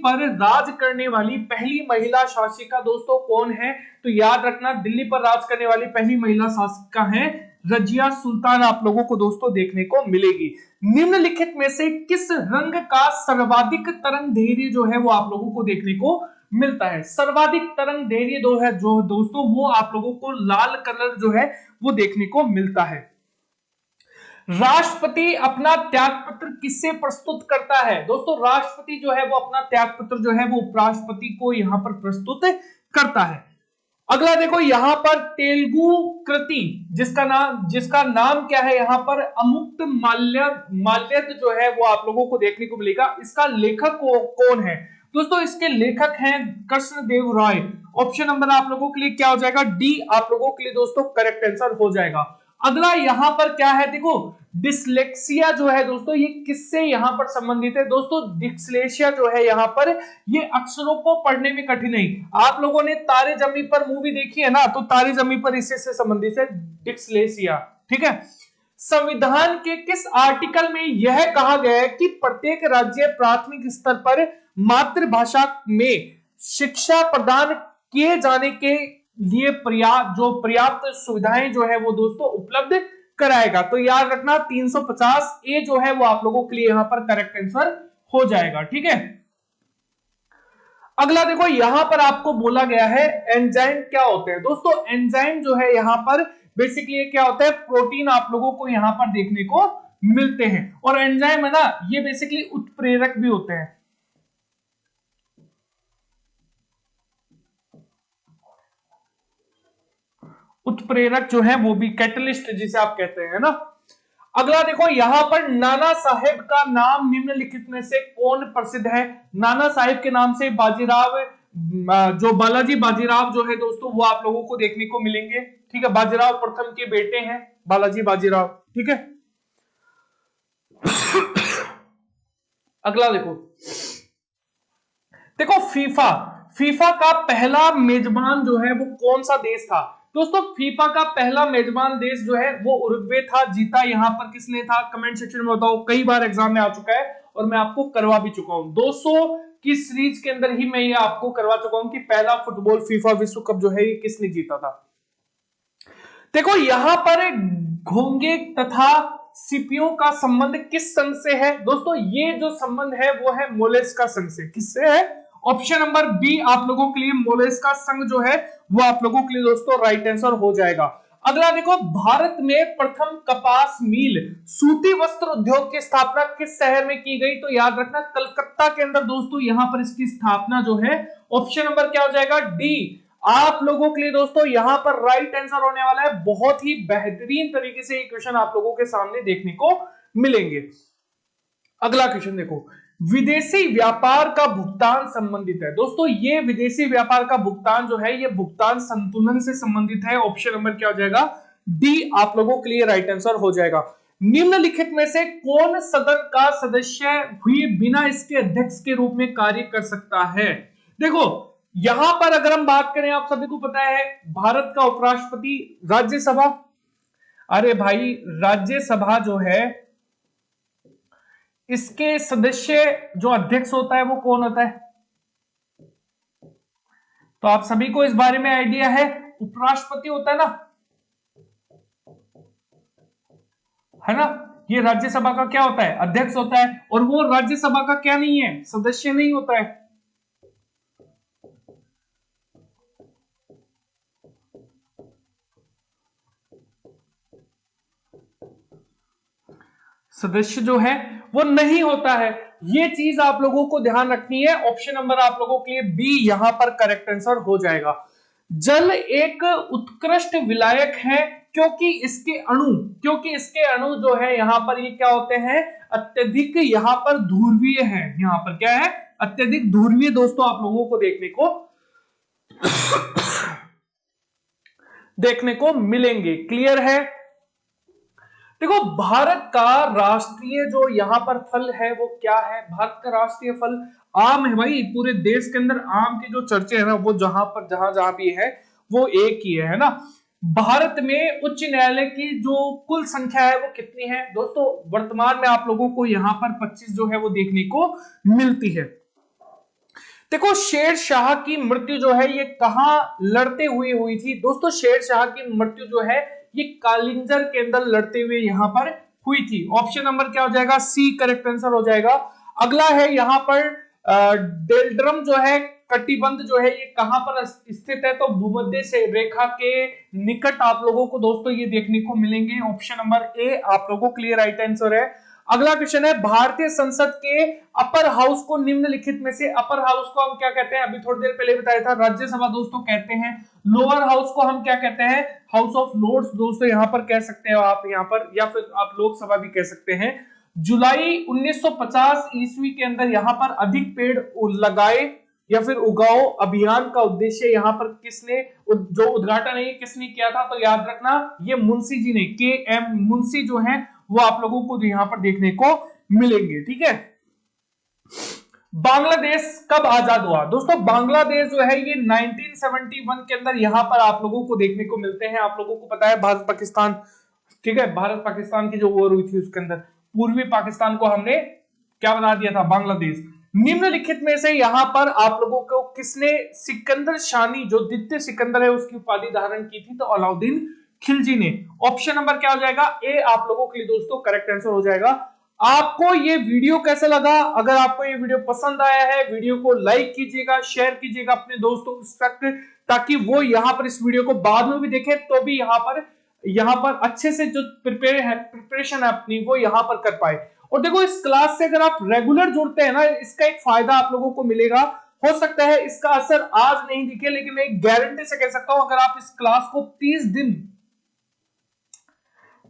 पर राज करने वाली पहली महिला शासिका दोस्तों कौन है, तो याद रखना दिल्ली पर राज करने वाली पहली महिला शासिका है रजिया सुल्तान आप लोगों को दोस्तों देखने को मिलेगी। निम्नलिखित में से किस रंग का सर्वाधिक तरंग धैर्य जो है वो आप लोगों को देखने को मिलता है। सर्वाधिक तरंग धैर्य जो दोस्तों वो आप लोगों को लाल कलर जो है वो देखने को मिलता है। राष्ट्रपति अपना त्याग पत्र किससे प्रस्तुत करता है। दोस्तों राष्ट्रपति जो है वो अपना त्याग पत्र जो है वो उपराष्ट्रपति को यहां पर प्रस्तुत करता है। अगला देखो यहां पर तेलुगु कृति जिसका नाम क्या है, यहां पर अमुक्त माल्यद जो है वो आप लोगों को देखने को मिलेगा। इसका लेखक कौन है। दोस्तों इसके लेखक हैं कृष्णदेव राय। ऑप्शन नंबर आप लोगों के लिए क्या हो जाएगा, डी आप लोगों के लिए दोस्तों करेक्ट आंसर हो जाएगा। अगला यहां पर क्या है, देखो डिसलेक्सिया जो है दोस्तों ये किससे यहां पर संबंधित है। दोस्तों डिसलेक्सिया जो है यहां पर ये अक्षरों को पढ़ने में कठिनाई। आप लोगों ने तारे जमी पर मूवी देखी है ना, तो तारे जमी पर इससे संबंधित है डिसलेक्सिया। ठीक है, संविधान के किस आर्टिकल में यह कहा गया है कि प्रत्येक राज्य प्राथमिक स्तर पर मातृभाषा में शिक्षा प्रदान किए जाने के लिए पर्याप्त सुविधाएं जो है वो दोस्तों उपलब्ध कराएगा। तो याद रखना 350 ए जो है वो आप लोगों के लिए यहां पर करेक्ट आंसर हो जाएगा। ठीक है, अगला देखो यहां पर आपको बोला गया है एंजाइम क्या होते हैं। दोस्तों एंजाइम जो है यहां पर बेसिकली क्या होता है, प्रोटीन आप लोगों को यहां पर देखने को मिलते हैं। और एंजाइम है ना ये बेसिकली उत्प्रेरक भी होते हैं। उत्प्रेरक जो है वो भी कैटलिस्ट जिसे आप कहते हैं ना। अगला देखो यहां पर नाना साहेब का नाम निम्नलिखित में से कौन प्रसिद्ध है। नाना साहेब के नाम से बाजीराव जो बालाजी बाजीराव जो है दोस्तों वो आप लोगों को देखने को मिलेंगे। ठीक है, बाजीराव प्रथम के बेटे हैं बालाजी बाजीराव। ठीक है, अगला देखो फीफा का पहला मेजबान जो है वो कौन सा देश था। दोस्तों फीफा का पहला मेजबान देश जो है वो उरुग्वे था। जीता यहां पर किसने था, कमेंट सेक्शन में बताओ। कई बार एग्जाम में आ चुका है और मैं आपको करवा भी चुका हूं। 200 की सीरीज के अंदर ही मैं ये आपको करवा चुका हूं कि पहला फुटबॉल फीफा विश्व कप जो है ये किसने जीता था। देखो यहां पर घोंगे तथा सीपियों का संबंध किस संघ से है दोस्तों, ये जो संबंध है वो है मोलेस्का संघ से। किससे है? ऑप्शन नंबर बी आप लोगों के लिए मोलेस्का संघ जो है वो आप लोगों के लिए दोस्तों राइट आंसर हो जाएगा। अगला देखो, भारत में प्रथम कपास मिल सूती वस्त्र उद्योग की स्थापना किस शहर में की गई? तो याद रखना कलकत्ता के अंदर दोस्तों यहां पर इसकी स्थापना जो है, ऑप्शन नंबर क्या हो जाएगा? डी आप लोगों के लिए दोस्तों यहां पर राइट आंसर होने वाला है। बहुत ही बेहतरीन तरीके से ये क्वेश्चन आप लोगों के सामने देखने को मिलेंगे। अगला क्वेश्चन देखो, विदेशी व्यापार का भुगतान संबंधित है दोस्तों, ये विदेशी व्यापार का भुगतान जो है ये भुगतान संतुलन से संबंधित है। ऑप्शन नंबर क्या हो जाएगा? डी आप लोगों के लिए राइट आंसर हो जाएगा। निम्नलिखित में से कौन सदन का सदस्य हुए बिना इसके अध्यक्ष के रूप में कार्य कर सकता है? देखो यहां पर अगर हम बात करें, आप सभी को पता है भारत का उपराष्ट्रपति, राज्यसभा, अरे भाई राज्यसभा जो है इसके सदस्य जो अध्यक्ष होता है वो कौन होता है? तो आप सभी को इस बारे में आइडिया है, उपराष्ट्रपति होता है ना, ये राज्यसभा का क्या होता है? अध्यक्ष होता है। और वो राज्यसभा का क्या नहीं है? सदस्य नहीं होता है। सदस्य जो है वो नहीं होता है, ये चीज आप लोगों को ध्यान रखनी है। ऑप्शन नंबर आप लोगों के लिए बी यहां पर करेक्ट आंसर हो जाएगा। जल एक उत्कृष्ट विलायक है क्योंकि इसके अणु जो है यहां पर ये क्या होते हैं? अत्यधिक यहां पर ध्रुवीय है। यहां पर क्या है? अत्यधिक ध्रुवीय दोस्तों आप लोगों को देखने को मिलेंगे। क्लियर है? देखो भारत का राष्ट्रीय जो यहां पर फल है वो क्या है? भारत का राष्ट्रीय फल आम है भाई। पूरे देश के अंदर आम की जो चर्चे है ना वो जहां भी है वो एक ही है ना। भारत में उच्च न्यायालय की जो कुल संख्या है वो कितनी है दोस्तों? वर्तमान में आप लोगों को यहां पर 25 जो है वो देखने को मिलती है। देखो शेरशाह की मृत्यु जो है ये कहां लड़ते हुए हुई थी दोस्तों? शेरशाह की मृत्यु जो है ये कालिंजर के अंदर लड़ते हुए यहां पर हुई थी। ऑप्शन नंबर क्या हो जाएगा? सी करेक्ट आंसर हो जाएगा। अगला है यहां पर डेल्ड्रम जो है कटिबंध जो है ये कहां पर स्थित है? तो भूमध्य से रेखा के निकट आप लोगों को दोस्तों ये देखने को मिलेंगे। ऑप्शन नंबर ए आप लोगों के लिए राइट आंसर है। अगला क्वेश्चन है, भारतीय संसद के अपर हाउस को निम्नलिखित में से, अपर हाउस को हम क्या कहते हैं? अभी थोड़ी देर पहले बताया था, राज्यसभा दोस्तों कहते हैं। लोअर हाउस को हम क्या कहते हैं? हाउस ऑफ लॉर्ड्स दोस्तों यहां पर कह सकते हो आप यहां पर, या फिर आप लोकसभा भी कह सकते हैं। जुलाई 1950 ईस्वी के अंदर यहां पर अधिक पेड़ लगाए या फिर उगाओ अभियान का उद्देश्य यहां पर किसने जो उद्घाटन है किसने किया था? तो याद रखना ये मुंशी जी ने, के एम मुंशी जो है वो आप लोगों को यहां पर देखने को मिलेंगे। ठीक है, बांग्लादेश कब आजाद हुआ दोस्तों? बांग्लादेश जो है ये 1971 के अंदर यहां पर आप लोगों को देखने को मिलते हैं। आप लोगों को पता है भारत पाकिस्तान, ठीक है, भारत पाकिस्तान की जो वॉर हुई थी उसके अंदर पूर्वी पाकिस्तान को हमने क्या बना दिया था? बांग्लादेश। निम्नलिखित में से यहां पर आप लोगों को किसने सिकंदर शानी जो द्वितीय सिकंदर है उसकी उपाधि धारण की थी? तो अलाउद्दीन खिलजी ने। ऑप्शन नंबर क्या हो जाएगा? ए आप लोगों के लिए दोस्तों करेक्ट आंसर हो जाएगा। आपको ये वीडियो कैसा लगा? अगर आपको ये वीडियो पसंद आया है, वीडियो को लाइक कीजिएगा, शेयर कीजिएगा अपने दोस्तों तक, ताकि वो यहां पर इस वीडियो को बाद में भी देखें तो भी यहां पर अच्छे से जो प्रिपरेशन है अपनी वो यहां पर कर पाए। और देखो इस क्लास से अगर आप रेगुलर जुड़ते हैं ना, इसका एक फायदा आप लोगों को मिलेगा। हो सकता है इसका असर आज नहीं दिखे, लेकिन मैं गारंटी से कह सकता हूं अगर आप इस क्लास को 30 दिन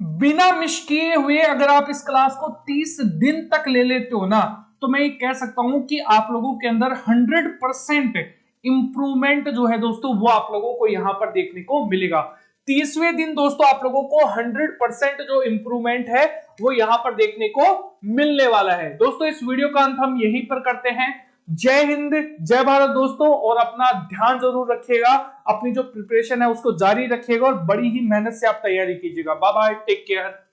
बिना मिस किए हुए अगर आप इस क्लास को 30 दिन तक ले लेते हो ना, तो मैं ये कह सकता हूं कि आप लोगों के अंदर 100% इंप्रूवमेंट जो है दोस्तों वो आप लोगों को यहां पर देखने को मिलेगा। 30वें दिन दोस्तों आप लोगों को 100% जो इंप्रूवमेंट है वो यहां पर देखने को मिलने वाला है। दोस्तों इस वीडियो का अंत हम यहीं पर करते हैं। जय हिंद, जय भारत दोस्तों, और अपना ध्यान जरूर रखिएगा, अपनी जो प्रिपरेशन है उसको जारी रखिएगा और बड़ी ही मेहनत से आप तैयारी कीजिएगा। Bye bye, take care.